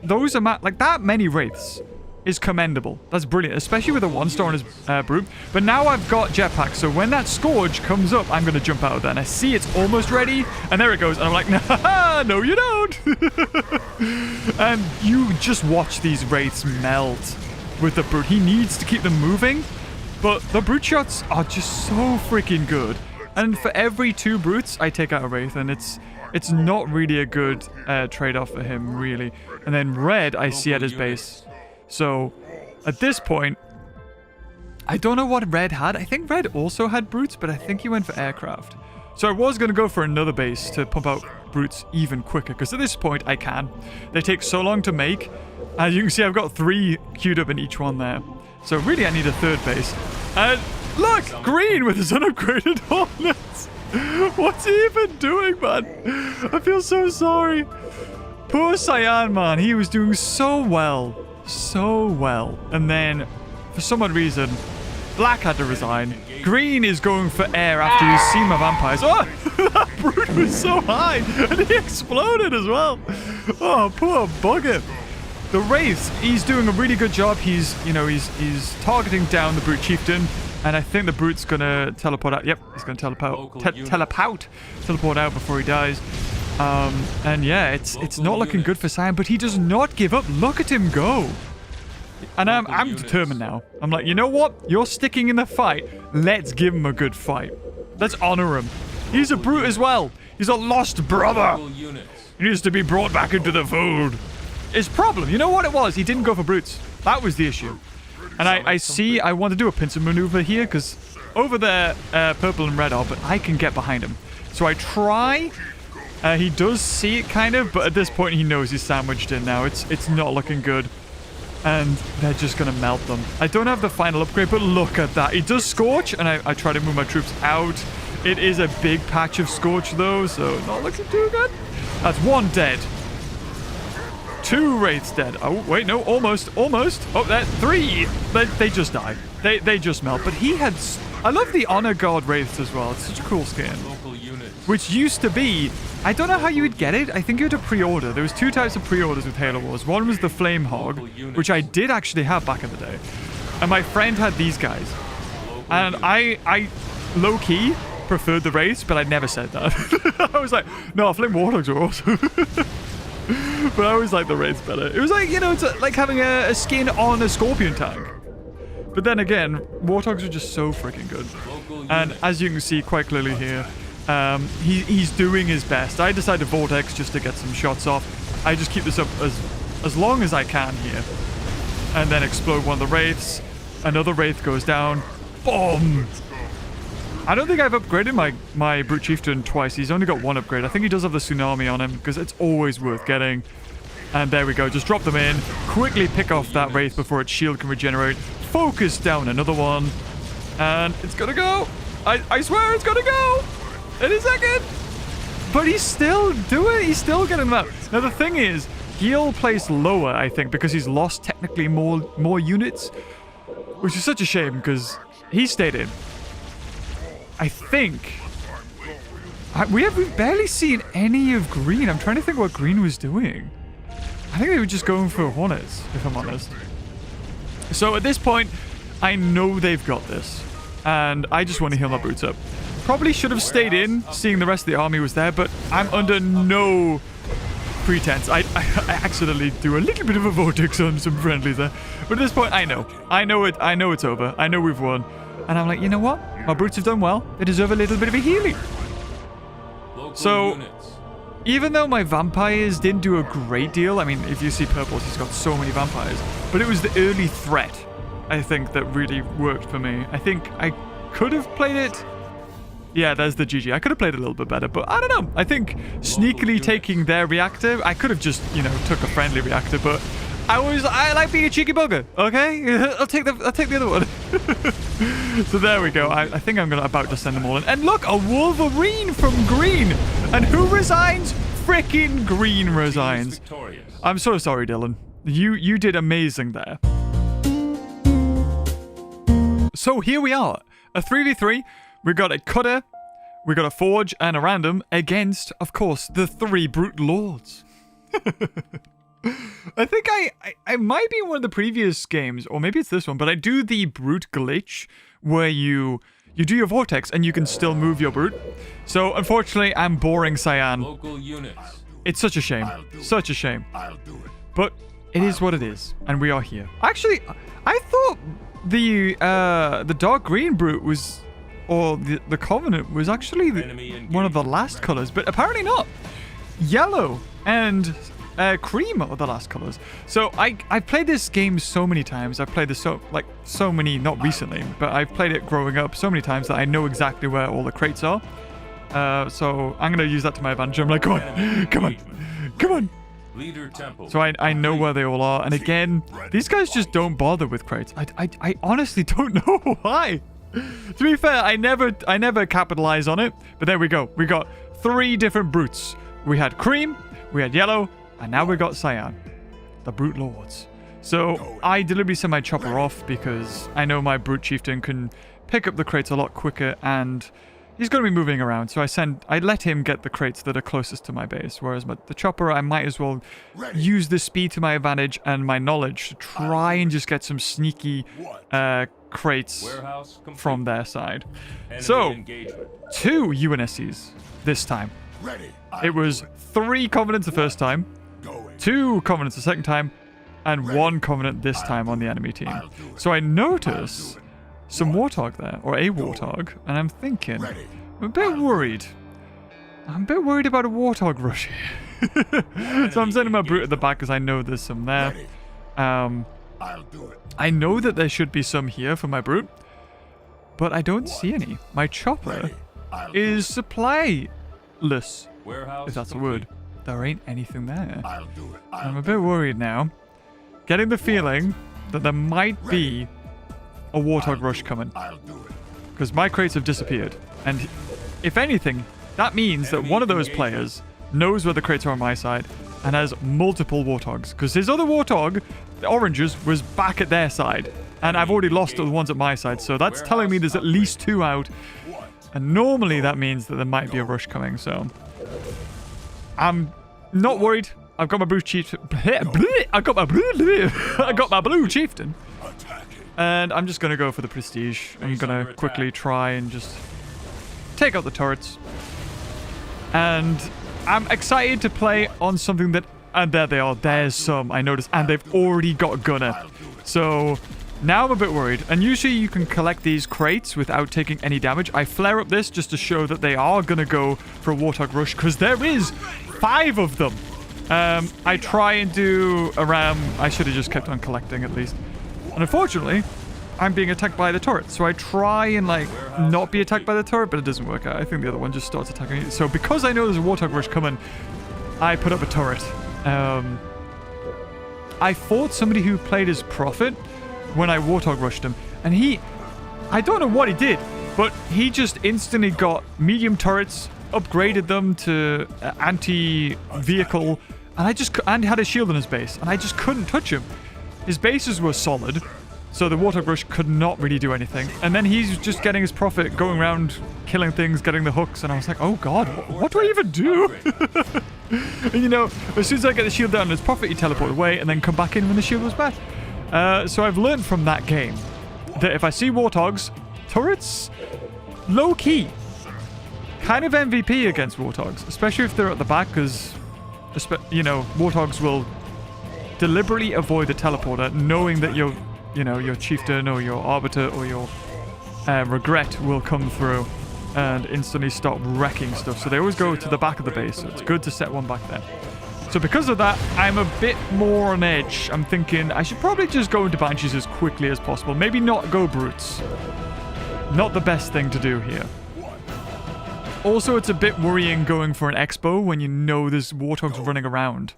Those are like that many wraiths is commendable. That's brilliant, especially with a 1-star on his brute. But now I've got jetpack, so when that Scourge comes up, I'm going to jump out of there. And I see it's almost ready, and there it goes. And I'm like, nah, no you don't. And you just watch these wraiths melt with the brute. He needs to keep them moving, but the brute shots are just so freaking good. And for every 2 brutes, I take out a wraith, and it's not really a good trade-off for him, really. And then red, I see at his base. So, at this point, I don't know what red had. I think red also had brutes, but I think he went for aircraft. So I was going to go for another base to pump out brutes even quicker, because at this point, I can. They take so long to make. As you can see, I've got 3 queued up in each one there. So really, I need a 3rd base. And look! Green with his unupgraded hornets! What's he even doing, man? I feel so sorry. Poor Cyan, man. He was doing so well. So well. And then, for some odd reason, black had to resign. Green is going for air after he's seen my vampires. Oh! That brute was so high! And he exploded as well. Oh, poor bugger. The Wraiths, he's doing a really good job. He's targeting down the Brute Chieftain. And I think the Brute's gonna teleport out. Yep, he's gonna teleport out before he dies. And yeah, it's not looking good for Cyan, but he does not give up. Look at him go. And I'm determined now. I'm like, you know what? You're sticking in the fight. Let's give him a good fight. Let's honor him. He's a brute as well. He's a lost brother. He needs to be brought back into the fold. His problem, you know what it was? He didn't go for brutes. That was the issue. And I want to do a pincer maneuver here, because over there, purple and red are, but I can get behind him. So I try. He does see it kind of, but at this point he knows he's sandwiched in now. It's not looking good. And they're just going to melt them. I don't have the final upgrade, but look at that. He does Scorch, and I try to move my troops out. It is a big patch of Scorch, though, so not looking too good. That's 1 dead. 2 Wraiths dead. Oh, wait, no, almost. Oh, that's 3. They just die. They just melt. But he had... I love the Honor Guard Wraiths as well. It's such a cool skin. Which used to be I don't know how you would get it. I think you had to pre-order. There was 2 types of pre-orders with Halo Wars. One was the Flame Hog, which I did actually have back in the day. And my friend had these guys. And I low-key preferred the Wraiths, but I never said that. I was like, no, Flame Warthogs are awesome. But I always like the Wraiths better. It was like, you know, it's like having a skin on a Scorpion tank. But then again, Warthogs are just so freaking good. And as you can see quite clearly here, he's doing his best. I decided Vortex just to get some shots off. I just keep this up as long as I can here. And then explode one of the Wraiths. Another Wraith goes down. Boom! I don't think I've upgraded my Brute Chieftain twice. He's only got 1 upgrade. I think he does have the Tsunami on him because it's always worth getting. And there we go. Just drop them in. Quickly pick off that Wraith before its shield can regenerate. Focus down another one. And it's gonna go. I swear it's gonna go. Any second. But he's still doing it. He's still getting them out. Now the thing is, he'll place lower, I think, because he's lost technically more units. Which is such a shame because he stayed in. I think... We've barely seen any of green. I'm trying to think what green was doing. I think they were just going for Hornets, if I'm honest. So at this point, I know they've got this. And I just want to heal my boots up. Probably should have stayed in, seeing the rest of the army was there, but I'm under no pretense. I accidentally do a little bit of a vortex on some friendlies there. But at this point, I know it's over. I know we've won. And I'm like, you know what? My brutes have done well. They deserve a little bit of a healing. So, even though my vampires didn't do a great deal, I mean, if you see Purples, he's got so many vampires. But it was the early threat, I think, that really worked for me. I think I could have played it... Yeah, there's the GG. I could have played it a little bit better, but I don't know. I think sneakily taking their reactor, I could have just, you know, took a friendly reactor, but I like being a cheeky bugger, okay? I'll take the other one. So there we go. I think I'm about to send them all in. And look, a Wolverine from green. And who resigns? Frickin' green resigns. I'm so sorry, Dylan. You did amazing there. So here we are. A 3v3. We got a Cutter, we got a Forge, and a Random against, of course, the 3 Brute Lords. I think I might be in one of the previous games, or maybe it's this one, but I do the Brute glitch where you do your Vortex and you can still move your Brute. So, unfortunately, I'm boring Cyan. Local units. It's such a shame. Such a shame. But it is what it is, and we are here. Actually, I thought the dark green Brute was... or the Covenant was actually one of the last colors, but apparently not. Yellow and cream are the last colors. So I've played this game so many times. I've played this so many, not recently, but I've played it growing up so many times that I know exactly where all the crates are. So I'm gonna use that to my advantage. I'm like, come on. Leader Temple. So I know where they all are, and again, these guys just don't bother with crates. I honestly don't know why. To be fair, I never capitalize on it, but there we go. We got 3 different brutes. We had cream, we had yellow, and now we got cyan. The Brute Lords. So I deliberately sent my chopper off because I know my Brute Chieftain can pick up the crates a lot quicker, and he's going to be moving around. So I let him get the crates that are closest to my base, whereas the chopper, I might as well use the speed to my advantage and my knowledge to try and just get some sneaky crates from their side. So, 2 UNSCs this time. It was 3 Covenants the first time, 2 Covenants the second time, and 1 Covenant this time on the enemy team. So I notice some Warthog there, or a Warthog, and I'm thinking, I'm a bit worried. I'm a bit worried about a Warthog rush here. So I'm sending my Brute at the back because I know there's some there. I know that there should be some here for my Brute, but I don't see any. My chopper is supplyless, if that's a word. There ain't anything there. I'm a bit worried now. Getting the feeling that there might be a Warthog rush coming. Because my crates have disappeared. And if anything, that means that one of those players knows where the crates are on my side and has multiple Warthogs. Because his other Warthog, the oranges, was back at their side. And I've already lost the ones at my side. So that's telling me there's at least 2 out. And normally that means that there might be a rush coming. So I'm not worried. I've got my blue chieftain. I got my blue chieftain. And I'm just going to go for the prestige. I'm going to quickly try and just take out the turrets. And I'm excited to play on something that... And there they are. There's some, I noticed. And they've already got Gunner. So now I'm a bit worried. And usually you can collect these crates without taking any damage. I flare up this just to show that they are going to go for a Warthog Rush. Because there is 5 of them. I try and do a ram. I should have just kept on collecting at least. And unfortunately, I'm being attacked by the turret. So I try and, like, not be attacked by the turret, but it doesn't work out. I think the other one just starts attacking me. So because I know there's a Warthog Rush coming, I put up a turret. I fought somebody who played as Prophet when I Warthog Rushed him. And I don't know what he did, but he just instantly got medium turrets, upgraded them to anti-vehicle, and had a shield on his base. And I just couldn't touch him. His bases were solid, so the Warthog Rush could not really do anything. And then he's just getting his Prophet, going around, killing things, getting the hooks. And I was like, oh god, what do I even do? And you know, as soon as I get the shield down on his Prophet, he teleport away and then come back in when the shield was back. So I've learned from that game that if I see Warthogs, turrets, low-key, kind of MVP against Warthogs, especially if they're at the back, because, you know, Warthogs will deliberately avoid the teleporter, knowing that your Chieftain or your Arbiter or your Regret will come through and instantly start wrecking stuff. So they always go to the back of the base. So it's good to set one back there. So because of that, I'm a bit more on edge. I'm thinking I should probably just go into Banshees as quickly as possible. Maybe not go Brutes. Not the best thing to do here. Also, it's a bit worrying going for an Expo when you know there's Warthogs running around.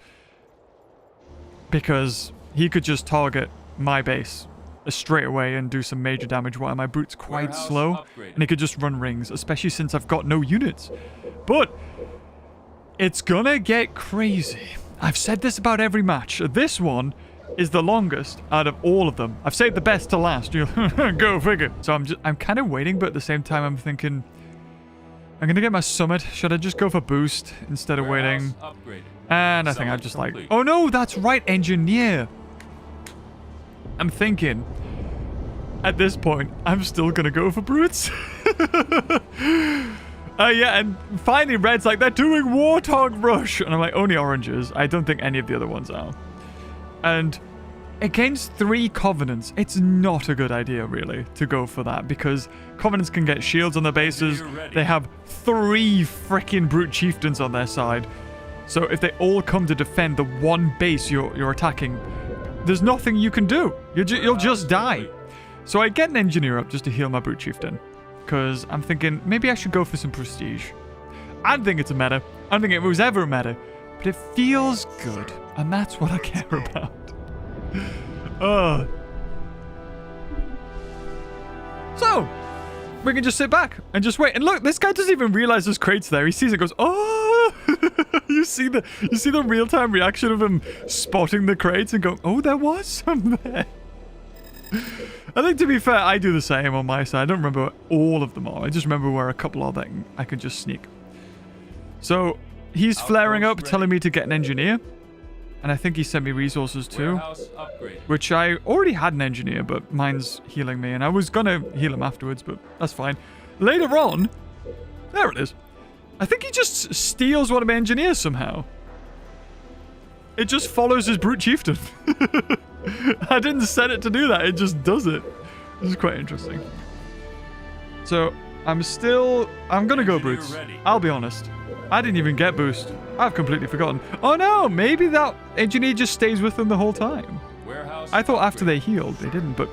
Because he could just target my base straight away and do some major damage while my Brute's quite slow. And he could just run rings, especially since I've got no units. But it's gonna get crazy. I've said this about every match. This one is the longest out of all of them. I've saved the best to last. Go figure. So I'm kind of waiting, but at the same time I'm thinking, I'm gonna get my summit. Should I just go for boost instead of waiting? And I think I'm just like, oh no, that's right, engineer. I'm thinking, at this point, I'm still gonna go for Brutes. Yeah, and finally Red's like, they're doing Warthog Rush. And I'm like, only oranges. I don't think any of the other ones are. And against 3 Covenants, it's not a good idea, really, to go for that. Because Covenants can get shields on their bases. They have 3 freaking Brute Chieftains on their side. So if they all come to defend the one base you're attacking, there's nothing you can do. You'll just die. So I get an Engineer up just to heal my Brute Chieftain. Because I'm thinking, maybe I should go for some Prestige. I don't think it's a meta. I don't think it was ever a meta. But it feels good. And that's what I care about. So, we can just sit back and just wait. And look, this guy doesn't even realize there's crates there. He sees it, goes, oh! You see the real-time reaction of him spotting the crates and going, oh, there was some there. I think, to be fair, I do the same on my side. I don't remember where all of them are. I just remember where a couple are that I can just sneak. So, he's flaring up, telling me to get an Engineer. And I think he sent me resources too. Which I already had an Engineer, but mine's healing me. And I was going to heal him afterwards, but that's fine. Later on, there it is. I think he just steals one of my Engineers somehow. It just follows his Brute Chieftain. I didn't set it to do that. It just does it. This is quite interesting. So, I'm going to go Brutes. I'll be honest. I didn't even get boost. I've completely forgotten. Oh no, maybe that Engineer just stays with them the whole time. I thought after they healed, they didn't, but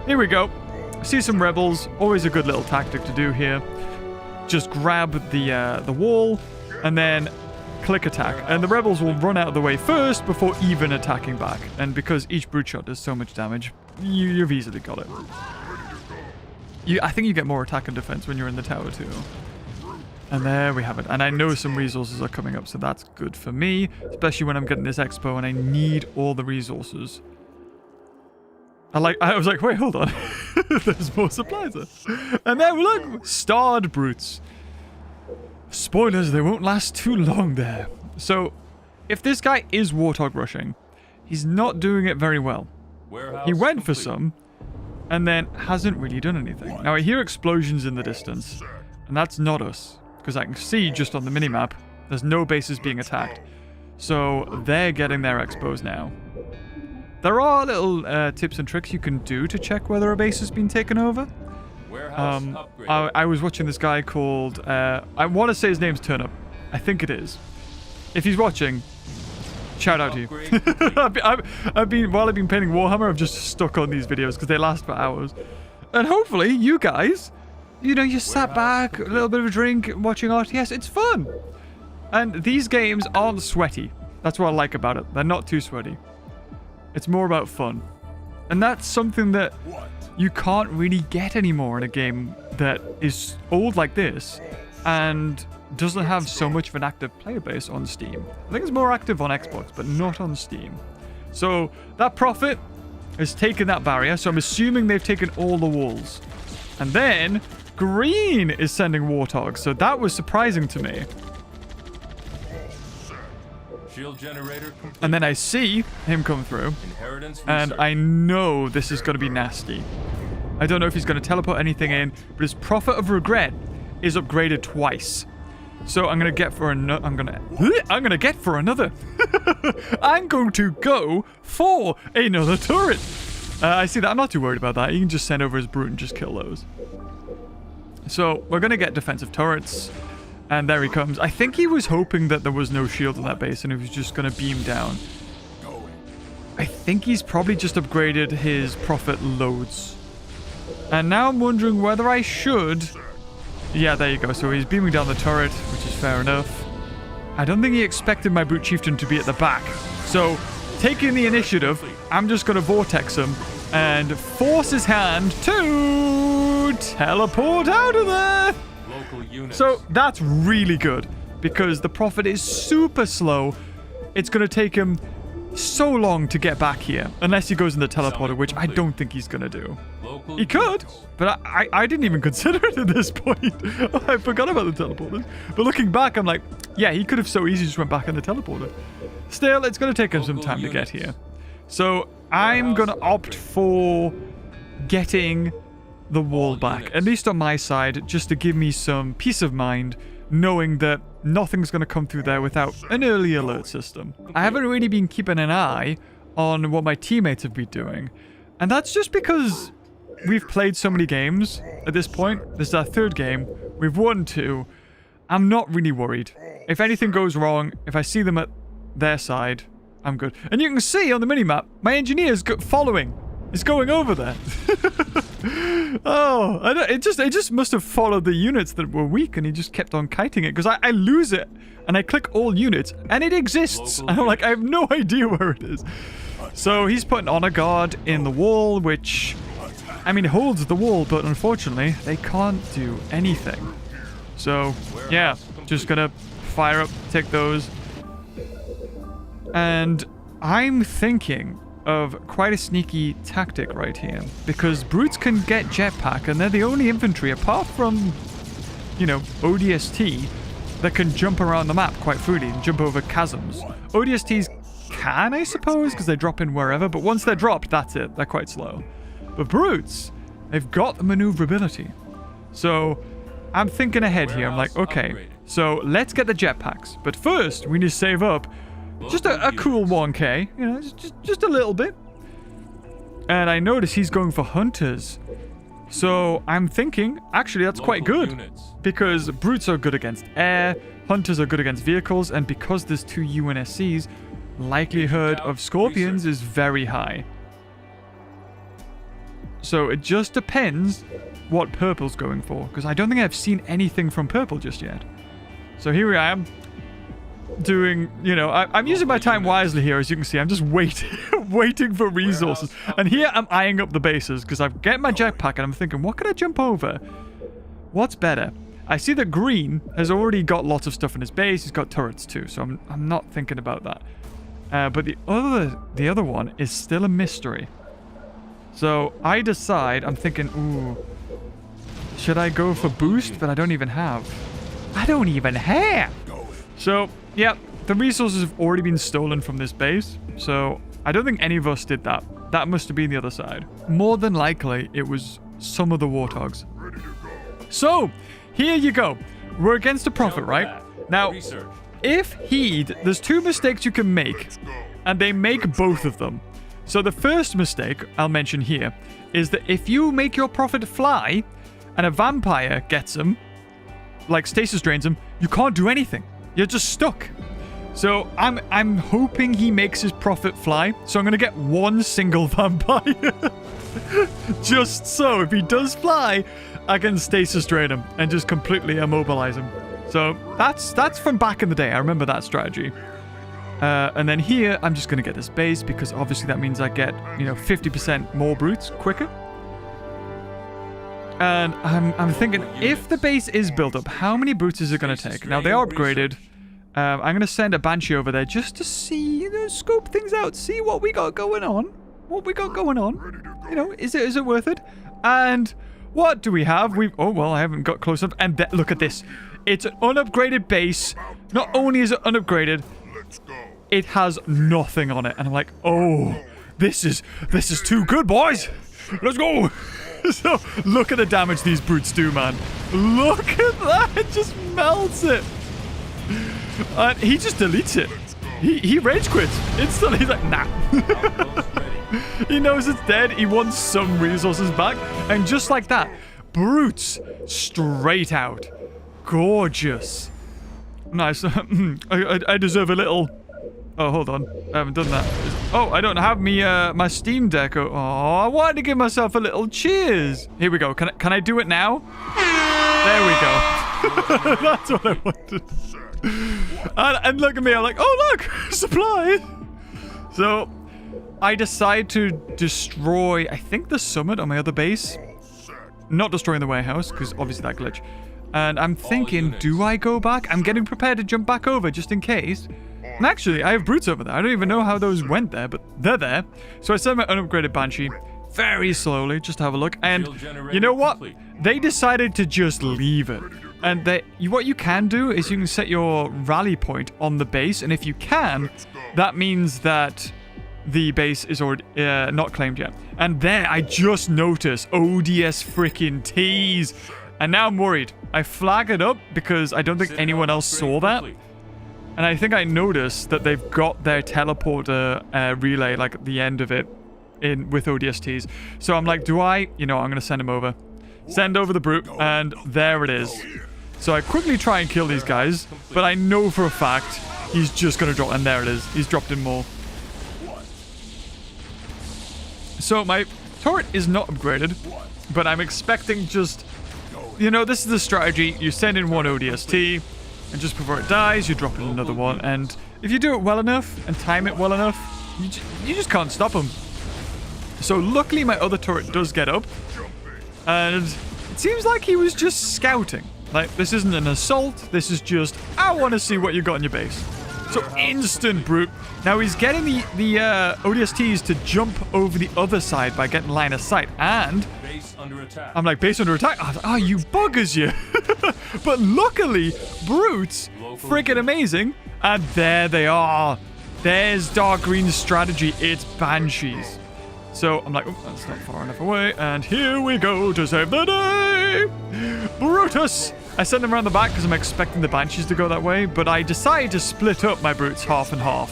here we go. See some rebels. Always a good little tactic to do here. Just grab the wall and then click attack. And the rebels will run out of the way first before even attacking back. And because each brute shot does so much damage, you've easily got it. I think you get more attack and defense when you're in the tower too. And there we have it. And I know some resources are coming up, so that's good for me. Especially when I'm getting this expo and I need all the resources. I was like, wait, hold on. There's more supplies there. And there, look, starred brutes. Spoilers, they won't last too long there. So, if this guy is Warthog rushing, he's not doing it very well. Warehouse He went for complete. some, and then hasn't really done anything. Now, I hear explosions in the distance, and that's not us, because I can see just on the minimap, there's no bases being attacked. So, they're getting their expos now. There are little tips and tricks you can do to check whether a base has been taken over. Warehouse upgrade. I was watching this guy called, I want to say his name's Turnup. I think it is. If he's watching, shout out to you. While I've been painting Warhammer, I've just stuck on these videos because they last for hours. And hopefully, you guys, you know, you sat back, a little bit of a drink, watching RTS. It's fun. And these games aren't sweaty. That's what I like about it. They're not too sweaty. It's more about fun. And that's something that you can't really get anymore in a game that is old like this and doesn't have so much of an active player base on Steam. I think it's more active on Xbox, but not on Steam. So that Prophet has taken that barrier, so I'm assuming they've taken all the walls. And then Green is sending Warthogs, so that was surprising to me. Shield generator complete. And then I see him come through, Inheritance and research. I know this is going to be nasty. I don't know if he's going to teleport anything in, but his Prophet of Regret is upgraded twice. So I'm going to get for another. I'm going to get for another. I'm going to go for another turret. I see that. I'm not too worried about that. He can just send over his brute and just kill those. So we're going to get defensive turrets. And there he comes. I think he was hoping that there was no shield on that base and he was just going to beam down. I think he's probably just upgraded his Prophet loads. And now I'm wondering whether I should... Yeah, there you go. So he's beaming down the turret, which is fair enough. I don't think he expected my Brute Chieftain to be at the back. So, taking the initiative, I'm just going to Vortex him and force his hand to teleport out of there. Local units. So that's really good because the Prophet is super slow. It's going to take him so long to get back here unless he goes in the teleporter, which I don't think he's going to do. Local He could, units. but I didn't even consider it at this point. I forgot about the teleporter. But looking back, I'm like, yeah, he could have so easily just went back in the teleporter. Still, it's going to take him some time to get here. So I'm going to opt for getting the wall back, at least on my side, just to give me some peace of mind, knowing that nothing's going to come through there without an early alert system. I haven't really been keeping an eye on what my teammates have been doing, and that's just because we've played so many games at this point. This is our third game. We've won 2. I'm not really worried. If anything goes wrong, if I see them at their side, I'm good. And you can see on the minimap, my engineer's following. It's going over there. Oh, it just must have followed the units that were weak, and he just kept on kiting it. Because I lose it, and I click all units, and it exists. And I'm like, I have no idea where it is. So he's putting Honor Guard in the wall, which, I mean, holds the wall, but unfortunately, they can't do anything. So, yeah, just gonna fire up, take those. And I'm thinking of quite a sneaky tactic right here, because brutes can get jetpack, and they're the only infantry apart from, you know, ODST that can jump around the map quite freely and jump over chasms. ODSTs can, I suppose, because they drop in wherever, but once they're dropped, that's it. They're quite slow. But brutes, they've got the maneuverability. So I'm thinking ahead here. I'm like, okay, so let's get the jetpacks, but first we need to save up just a cool 1k, you know, just a little bit. And I notice he's going for hunters. So I'm thinking, actually, that's quite good. Because brutes are good against air, hunters are good against vehicles, and because there's 2 UNSCs, likelihood of scorpions is very high. So it just depends what purple's going for, because I don't think I've seen anything from purple just yet. So here I am. Doing, you know, I'm using my time wisely here, as you can see. I'm just waiting for resources. And here I'm eyeing up the bases because I've get my jetpack and I'm thinking, what can I jump over? What's better? I see that Green has already got lots of stuff in his base. He's got turrets too, so I'm not thinking about that. But the other one is still a mystery. So I decide, I'm thinking, ooh, should I go for boost? But I don't even have. So, yeah, the resources have already been stolen from this base. So I don't think any of us did that. That must have been the other side. More than likely, it was some of the warthogs. So, here you go. We're against a prophet, right? Now, if there's 2 mistakes you can make, and they make both of them. So the first mistake I'll mention here is that if you make your prophet fly, and a vampire gets him, like stasis drains him, you can't do anything. You're just stuck. So I'm hoping he makes his prophet fly. So I'm going to get 1 single vampire. Just so if he does fly, I can stasis drain him and just completely immobilize him. So that's from back in the day. I remember that strategy. And then here, I'm just going to get this base because obviously that means I get, 50% more brutes quicker. And I'm thinking, if the base is built up, how many brutes is it going to take? Now, they are upgraded. I'm going to send a Banshee over there just to see, scope things out, see what we got going on. Is it worth it? And what do we have? Oh, well, I haven't got close enough. And look at this. It's an unupgraded base. Not only is it unupgraded, it has nothing on it. And I'm like, oh, this is too good, boys. Let's go. So, look at the damage these brutes do, man. Look at that. It just melts it. And he just deletes it. He rage quits instantly. He's like, nah. He knows it's dead. He wants some resources back. And just like that, brutes straight out. Gorgeous. Nice. I deserve a little... Oh, hold on. I haven't done that. Oh, I don't have my Steam Deck. Oh, I wanted to give myself a little cheers. Here we go. Can I do it now? There we go. That's what I wanted. And look at me. I'm like, oh, look. Supply. So, I decide to destroy, I think, the summit on my other base. Not destroying the warehouse, because obviously that glitch. And I'm thinking, do I go back? I'm getting prepared to jump back over just in case. And actually, I have brutes over there. I don't even know how those went there, but they're there. So I send my unupgraded Banshee very slowly, just to have a look. And you know what? They decided to just leave it. And what you can do is you can set your rally point on the base. And if you can, that means that the base is already not claimed yet. And there, I just noticed ODS freaking T's. And now I'm worried. I flag it up because I don't think anyone else saw that. And I think I noticed that they've got their teleporter relay, like at the end of it, with ODSTs. So I'm like, I'm going to send him over. Send over the brute, and there it is. So I quickly try and kill these guys, but I know for a fact he's just going to drop, and there it is. He's dropped in more. So my turret is not upgraded, but I'm expecting just... this is the strategy. You send in 1 ODST, and just before it dies, you drop in another one. And if you do it well enough and time it well enough, you just can't stop him. So luckily, my other turret does get up. And it seems like he was just scouting. Like, this isn't an assault. This is just, I want to see what you got in your base. So instant brute. Now he's getting the ODSTs to jump over the other side by getting line of sight. And... I'm like, base under attack? Oh, you buggers, you. But luckily, brutes, freaking amazing. And there they are. There's Dark Green's strategy. It's Banshees. So I'm like, oh, that's not far enough away. And here we go to save the day. Brutus. I send them around the back because I'm expecting the Banshees to go that way. But I decide to split up my brutes half and half.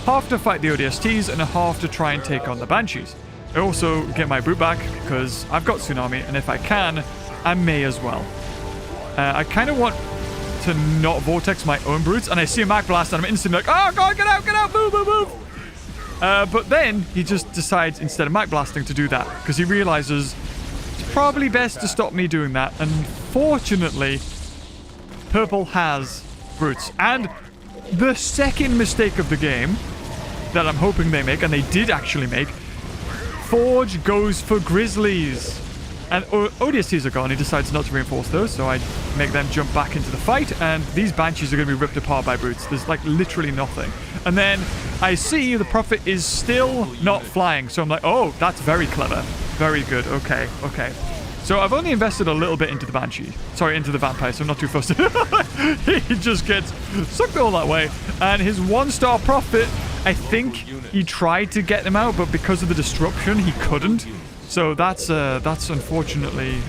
Half to fight the ODSTs and a half to try and take on the Banshees. I also get my brute back because I've got Tsunami, and if I can, I may as well. I kind of want to not vortex my own brutes, and I see a mag blast, and I'm instantly like, oh god, get out, move, move, move. But then he just decides, instead of mag blasting, to do that because he realizes it's probably best to stop me doing that. And fortunately, Purple has brutes. And the second mistake of the game that I'm hoping they make, and they did actually make, Forge goes for Grizzlies. And ODSTs are gone. He decides not to reinforce those, so I make them jump back into the fight, and these Banshees are going to be ripped apart by brutes. There's, like, literally nothing. And then I see the Prophet is still not flying, so I'm like, oh, that's very clever. Very good. Okay, okay. So I've only invested a little bit into the Banshee. Sorry, into the Vampire, so I'm not too fussed. He just gets sucked all that way. And his 1-star Prophet, I think he tried to get them out, but because of the disruption, he couldn't. So that's unfortunately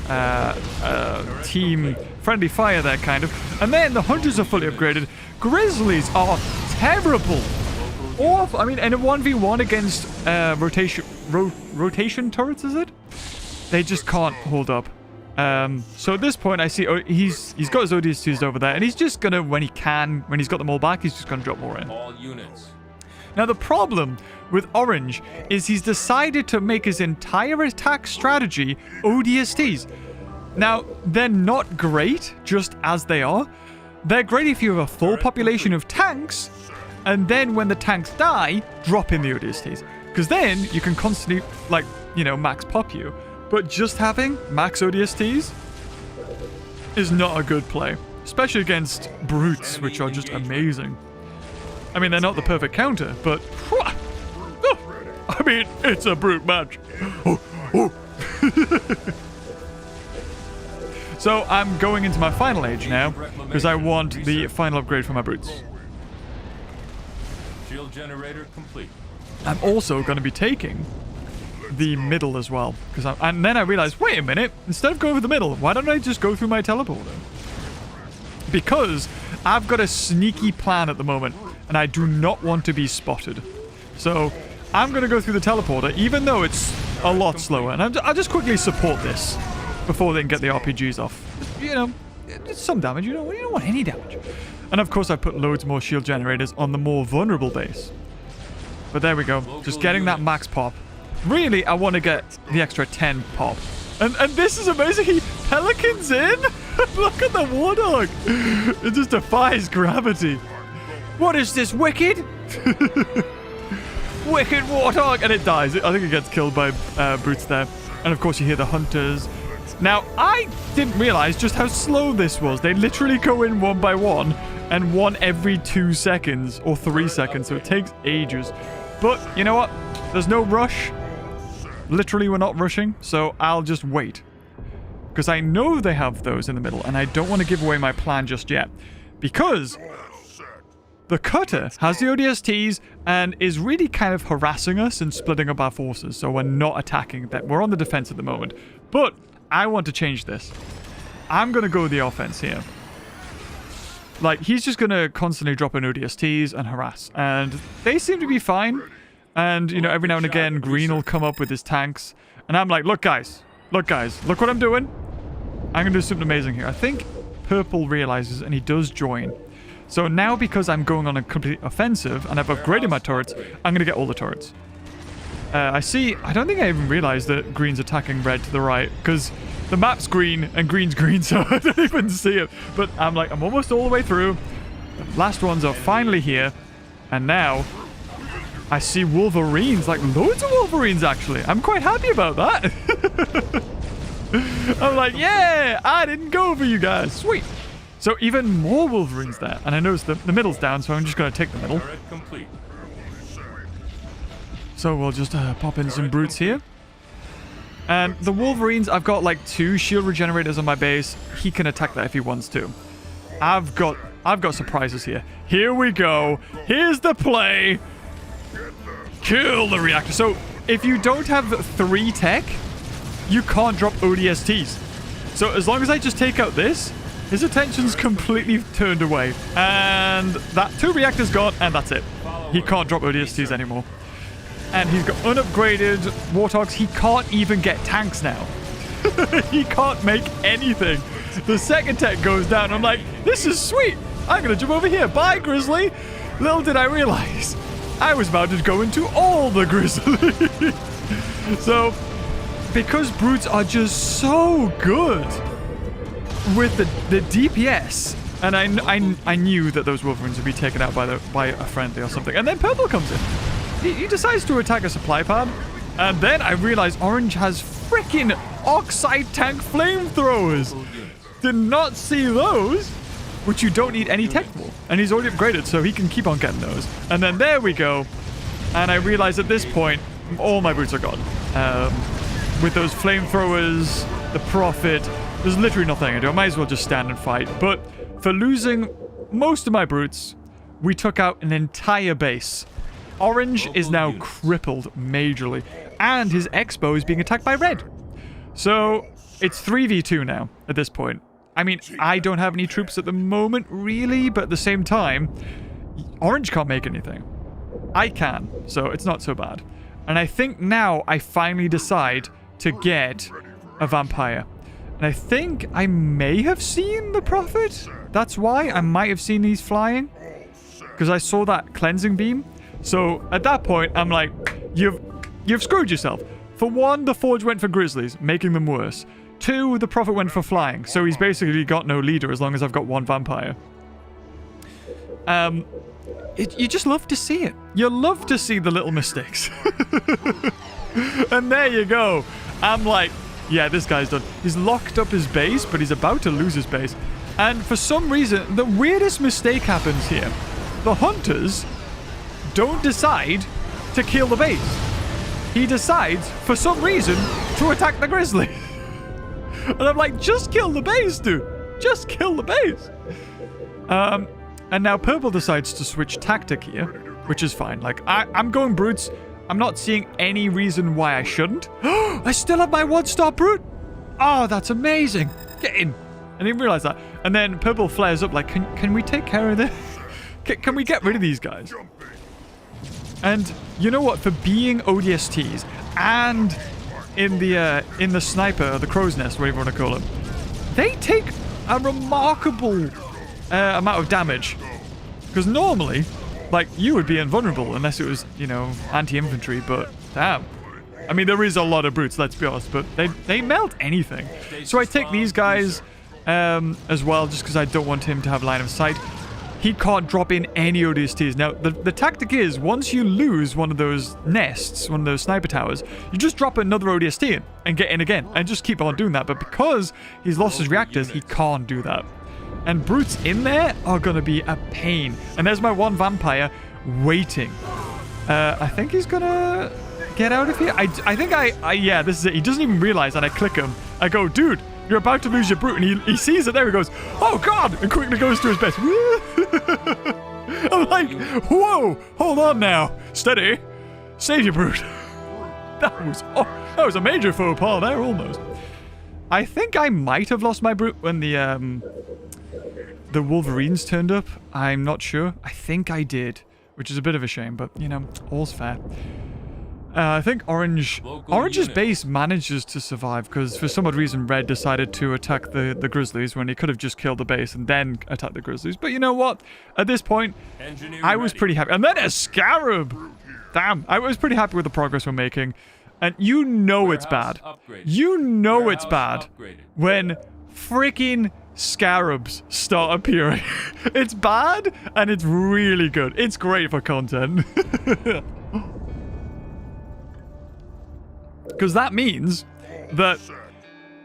team friendly fire there, kind of. And then the Hunters are fully upgraded. Grizzlies are terrible. Awful. I mean, in a 1v1 against rotation turrets, is it? They just can't hold up. So at this point, I see he's got his ODSTs over there, and he's just gonna, when he's got them all back, he's just gonna drop more in. All units. Now the problem with Orange is he's decided to make his entire attack strategy ODSTs. Now they're not great just as they are. They're great if you have a full population of tanks, and then when the tanks die, drop in the ODSTs, because then you can constantly, like, you know, max pop you. But just having max ODSTs is not a good play, especially against brutes, which are just amazing. I mean, they're not the perfect counter, but I mean, it's a brute match. So I'm going into my final age now because I want the final upgrade for my brutes. Shield generator complete. I'm also going to be taking the middle as well, and then I realized, wait a minute, instead of going for the middle, why don't I just go through my teleporter? Because I've got a sneaky plan at the moment, and I do not want to be spotted. So I'm going to go through the teleporter, even though it's a lot slower, and I'll just quickly support this before they can get the RPGs off. You know, it's some damage. You don't want any damage. And of course I put loads more shield generators on the more vulnerable base. But there we go, just getting that max pop. Really, I want to get the extra 10 pop. And this is amazing. He pelicans in. Look at the Wardog. It just defies gravity. What is this, wicked? Wicked Warthog. And it dies. I think it gets killed by brutes there. And of course you hear the Hunters. Now, I didn't realize just how slow this was. They literally go in one by one, and one every 2 seconds or 3 seconds. So it takes ages. But you know what? There's no rush. Literally, we're not rushing, so I'll just wait. Because I know they have those in the middle, and I don't want to give away my plan just yet. Because the Cutter has the ODSTs and is really kind of harassing us and splitting up our forces, so we're not attacking them. We're on the defense at the moment. But I want to change this. I'm going to go the offense here. Like, he's just going to constantly drop in ODSTs and harass. And they seem to be fine. And, you know, every now and again, Green will come up with his tanks. And I'm like, look, guys, look what I'm doing. I'm going to do something amazing here. I think Purple realizes, and he does join. So now, because I'm going on a complete offensive, and I've upgraded my turrets, I'm going to get all the turrets. I don't think I even realized that Green's attacking red to the right, because the map's green, and Green's green, so I don't even see it. But I'm like, I'm almost all the way through. The last ones are finally here. And now I see Wolverines, like loads of Wolverines, actually. I'm quite happy about that. I'm like, yeah, I didn't go for you guys. Sweet. So even more Wolverines there. And I noticed the middle's down, so I'm just going to take the middle. So we'll just pop in some brutes here. And the Wolverines, I've got like 2 shield regenerators on my base. He can attack that if he wants to. I've got surprises here. Here we go. Here's the play. Kill the reactor. So if you don't have 3 tech, you can't drop ODSTs. So as long as I just take out this, his attention's completely turned away. And that 2 reactors gone, and that's it. He can't drop ODSTs anymore. And he's got unupgraded Warthogs. He can't even get tanks now. He can't make anything. The second tech goes down. I'm like, this is sweet. I'm going to jump over here. Bye, Grizzly. Little did I realize, I was about to go into all the Grizzly. So, because brutes are just so good with the DPS, and I knew that those Wolverines would be taken out by a friendly or something. And then Purple comes in. He decides to attack a supply pad, and then I realize Orange has freaking Oxide Tank flamethrowers. Did not see those, which you don't need any tech for. And he's already upgraded, so he can keep on getting those. And then there we go. And I realize at this point, all my boots are gone. With those flamethrowers the Prophet. There's literally nothing I can do. I might as well just stand and fight. But for losing most of my brutes, we took out an entire base. Orange is now crippled majorly. And his Expo is being attacked by red. So it's 3v2 now at this point. I mean, I don't have any troops at the moment, really. But at the same time, Orange can't make anything. I can, so it's not so bad. And I think now I finally decide to get a vampire. And I think I may have seen the Prophet. That's why I might have seen these flying. Because I saw that cleansing beam. So at that point, I'm like, you've screwed yourself. For one, the Forge went for Grizzlies, making them worse. Two, the Prophet went for flying. So he's basically got no leader as long as I've got one vampire. You just love to see it. You love to see the little mistakes. And there you go. I'm like, yeah, this guy's done. He's locked up his base, but he's about to lose his base. And for some reason, the weirdest mistake happens here. The hunters don't decide to kill the base. He decides, for some reason, to attack the grizzly. And I'm like, just kill the base, dude. Just kill the base. And now purple decides to switch tactic here, which is fine. Like, I'm going brutes. I'm not seeing any reason why I shouldn't. I still have my 1-star brute. Oh, that's amazing. Get in. I didn't realize that. And then purple flares up like, can we take care of this? Can we get rid of these guys? And you know what? For being ODSTs and in the sniper, or the crow's nest, whatever you want to call it, they take a remarkable amount of damage. Because normally, like, you would be invulnerable unless it was, you know, anti-infantry, but damn. I mean, there is a lot of brutes, let's be honest, but they melt anything. So I take these guys as well, just because I don't want him to have line of sight. He can't drop in any ODSTs. Now, the tactic is, once you lose one of those nests, one of those sniper towers, you just drop another ODST in and get in again, and just keep on doing that. But because he's lost his reactors, he can't do that. And brutes in there are going to be a pain. And there's my one vampire waiting. I think he's going to get out of here. I think yeah, this is it. He doesn't even realize that I click him. I go, dude, you're about to lose your brute. And he sees it there. He goes, oh, God. And quickly goes to his base. I'm like, whoa, hold on now. Steady. Save your brute. That was a major faux pas there, almost. I think I might have lost my brute when the Wolverines turned up. I'm not sure. I think I did, which is a bit of a shame, but, you know, all's fair. I think Orange's base manages to survive because for some odd reason Red decided to attack the Grizzlies when he could have just killed the base and then attacked the Grizzlies. But you know what? At this point, I was pretty happy. And then a Scarab! Damn, I was pretty happy with the progress we're making. And you know it's bad. You know it's bad when freaking Scarabs start appearing. It's bad and it's really good. It's great for content. Because that means that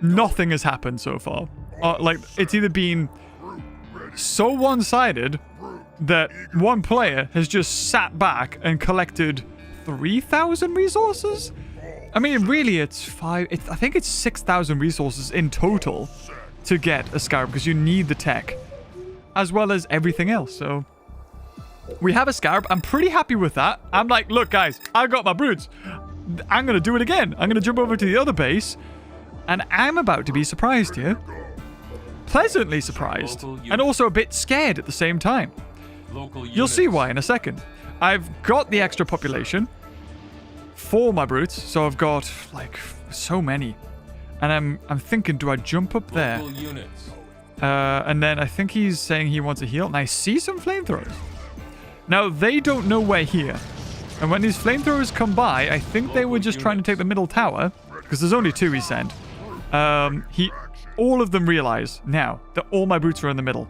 nothing has happened so far. Like, it's either been so one-sided that one player has just sat back and collected 3,000 resources? I mean, really, I think it's 6,000 resources in total to get a Scarab, because you need the tech, as well as everything else, so... We have a Scarab. I'm pretty happy with that. I'm like, look, guys, I got my brutes. I'm going to do it again. I'm going to jump over to the other base, and I'm about to be surprised here. Pleasantly surprised, and also a bit scared at the same time. You'll see why in a second. I've got the extra population for my brutes, so I've got, like, so many. And I'm thinking, do I jump up there? And then I think he's saying he wants a heal, and I see some flamethrowers. Now, they don't know we're here. And when these flamethrowers come by, I think they were just trying to take the middle tower, because there's only 2 he sent. All of them realize now that all my brutes are in the middle.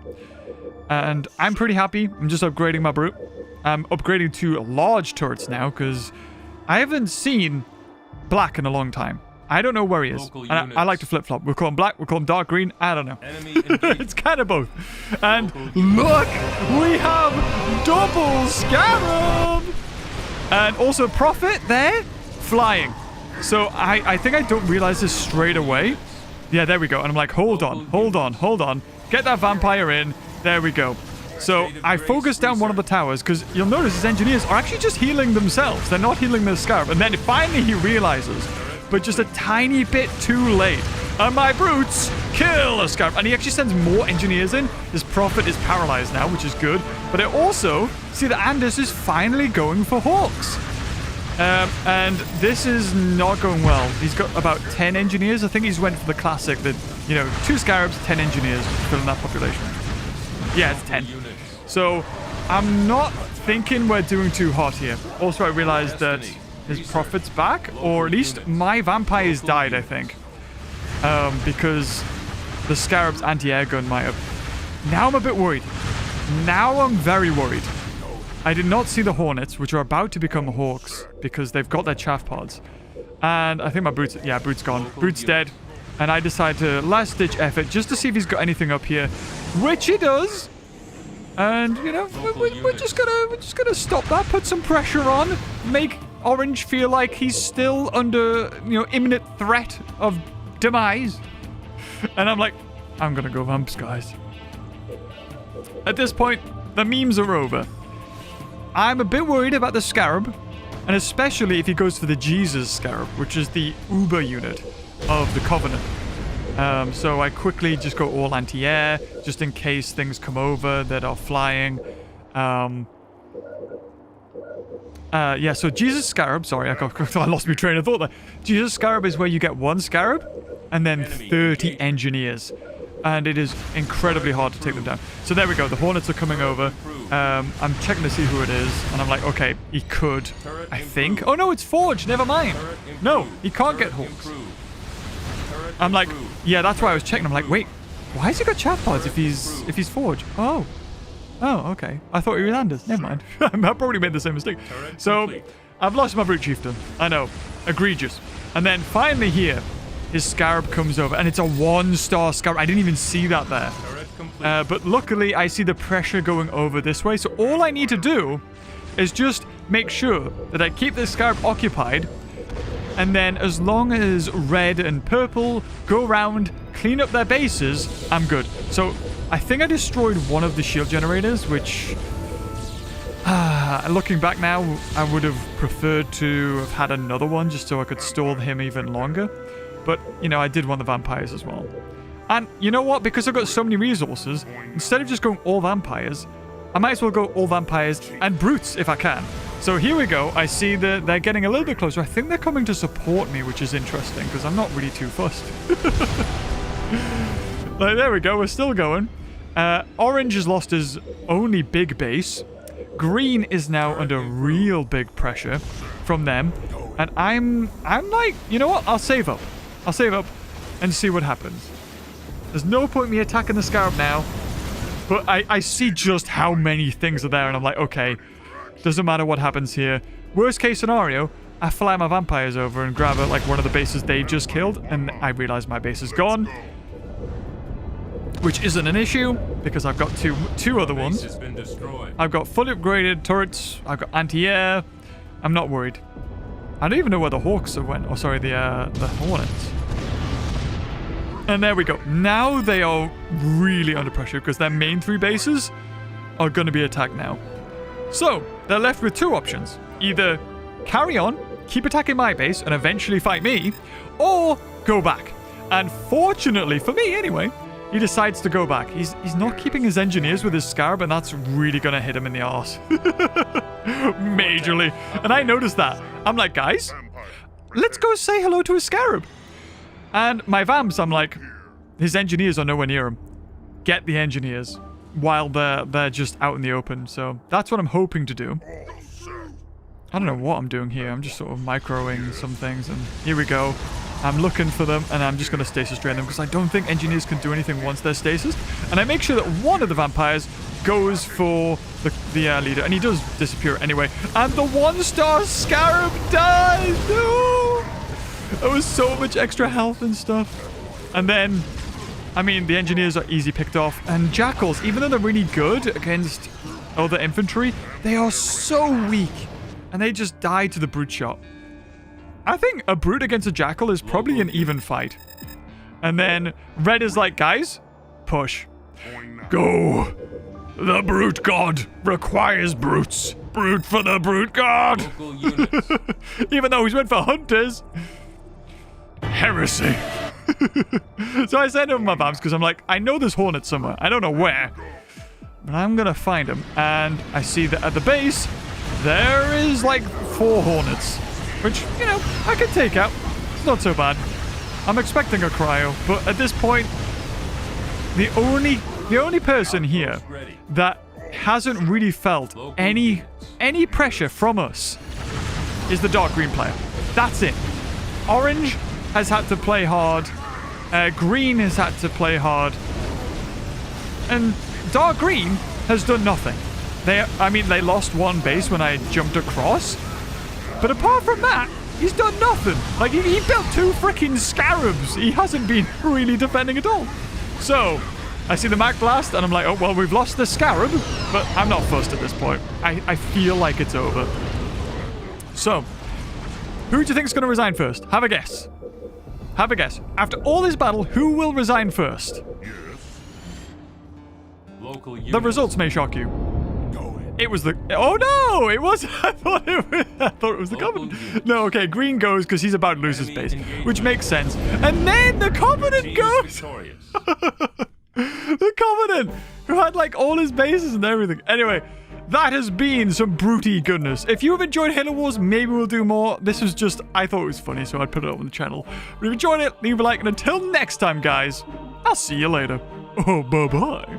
And I'm pretty happy. I'm just upgrading my brute. I'm upgrading to large turrets now, because I haven't seen black in a long time. I don't know where he is. And I like to flip-flop. We'll call him black, we'll call him dark green. I don't know. It's kind of both. And look! We have double Scarab! And also Prophet there, flying. So I think I don't realize this straight away. Yeah, there we go. And I'm like, hold on. Get that vampire in. There we go. So I focused down one of the towers because you'll notice his engineers are actually just healing themselves. They're not healing the scarab. And then finally he realizes, but just a tiny bit too late. And my brutes kill a scarab. And he actually sends more engineers in. His prophet is paralyzed now, which is good. But I also see that Anders is finally going for hawks. And this is not going well. He's got about 10 engineers. I think he's went for the classic that, 2 scarabs, 10 engineers filling that population. Yeah, it's 10. So I'm not thinking we're doing too hot here. Also, I realized that his prophet's back, or at least my vampires died, I think. Because the scarab's anti-air gun might have... Now I'm a bit worried. Now I'm very worried. I did not see the hornets, which are about to become hawks because they've got their chaff pods. And I think my Brute's... Yeah, Brute's gone. Brute's dead. And I decide to last-ditch effort just to see if he's got anything up here, which he does. And, we're just gonna stop that, put some pressure on, make Orange feel like he's still under, imminent threat of demise. And I'm like, I'm gonna go vamps, guys. At this point, the memes are over. I'm a bit worried about the scarab, and especially if he goes for the Jesus scarab, which is the Uber unit of the Covenant. So I quickly just go all anti-air, just in case things come over that are flying. Yeah, so Jesus Scarab, sorry, I lost my train of thought there. Jesus Scarab is where you get 1 scarab and then 30 engineers. And it is incredibly hard to take them down. So there we go, the Hornets are coming over. I'm checking to see who it is, and I'm like, okay, he could, I think. Oh no, it's Forge, never mind. No, he can't get Hawks. I'm like, yeah, that's why I was checking. I'm like, wait, why has he got chaff pods if he's Forge? Oh, okay. I thought he was Anders. Never mind. I probably made the same mistake. So I've lost my Brute Chieftain. I know, egregious. And then finally here, his Scarab comes over, and it's a 1-star Scarab. I didn't even see that there. But luckily, I see the pressure going over this way. So all I need to do is just make sure that I keep this Scarab occupied. And then as long as red and purple go around, clean up their bases, I'm good. So I think I destroyed one of the shield generators, which... looking back now, I would have preferred to have had another one just so I could stall him even longer. But, I did want the vampires as well. And you know what? Because I've got so many resources, instead of just going all vampires, I might as well go all vampires and brutes if I can. So here we go. I see that they're getting a little bit closer. I think they're coming to support me, which is interesting because I'm not really too fussed. Like, there we go. We're still going. Orange has lost his only big base. Green is now under real big pressure from them. And I'm like, you know what? I'll save up. I'll save up and see what happens. There's no point me attacking the Scarab now. But I see just how many things are there. And I'm like, okay, doesn't matter what happens here. Worst case scenario, I fly my vampires over and grab like one of the bases they just killed. And I realize my base is gone. Which isn't an issue because I've got two other ones. I've got fully upgraded turrets. I've got anti-air. I'm not worried. I don't even know where the Hawks went. Oh, sorry, the Hornets. And there we go. Now they are really under pressure because their main 3 bases are going to be attacked now. So they're left with 2 options. Either carry on, keep attacking my base and eventually fight me, or go back. And fortunately, for me anyway, he decides to go back. He's not keeping his engineers with his Scarab, and that's really going to hit him in the arse. Majorly. And I noticed that. I'm like, guys, let's go say hello to his Scarab. And my vamps, I'm like, his engineers are nowhere near him. Get the engineers while they're just out in the open. So that's what I'm hoping to do. I don't know what I'm doing here. I'm just sort of microing some things, and here we go. I'm looking for them, and I'm just going to stasis drain them because I don't think engineers can do anything once they're stasis. And I make sure that one of the vampires goes for the leader, and he does disappear anyway. And the 1-star Scarab dies! No! There was so much extra health and stuff. And then, I mean, the engineers are easy picked off. And Jackals, even though they're really good against other infantry, they are so weak. And they just die to the brute shot. I think a brute against a jackal is probably an even fight. And then red is like, guys, push. Go. The brute god requires brutes. Brute for the brute god. Local units. Even though he's meant for hunters. Heresy. So I send him my bombs because I'm like, I know there's hornets somewhere. I don't know where. But I'm going to find them. And I see that at the base, there is like 4 hornets. Which, you know, I can take out. It's not so bad. I'm expecting a cryo. But at this point, the only person here that hasn't really felt any pressure from us is the dark green player. That's it. Orange has had to play hard. Green has had to play hard. And dark green has done nothing. They lost 1 base when I jumped across. But apart from that, he's done nothing. Like, he built 2 freaking scarabs. He hasn't been really defending at all. So, I see the Mac Blast, and I'm like, oh, well, we've lost the scarab. But I'm not fussed at this point. I feel like it's over. So, who do you think is going to resign first? Have a guess. Have a guess. After all this battle, who will resign first? Local units. The results may shock you. It was the... Oh, no! It was... I thought it was the Covenant. No, okay. Green goes because he's about to lose his base, which makes sense. And then the Covenant goes! The Covenant, who had, like, all his bases and everything. Anyway, that has been some brutey goodness. If you have enjoyed Halo Wars, maybe we'll do more. This was just... I thought it was funny, so I'd put it up on the channel. But if you enjoyed it, leave a like. And until next time, guys, I'll see you later. Oh, bye-bye.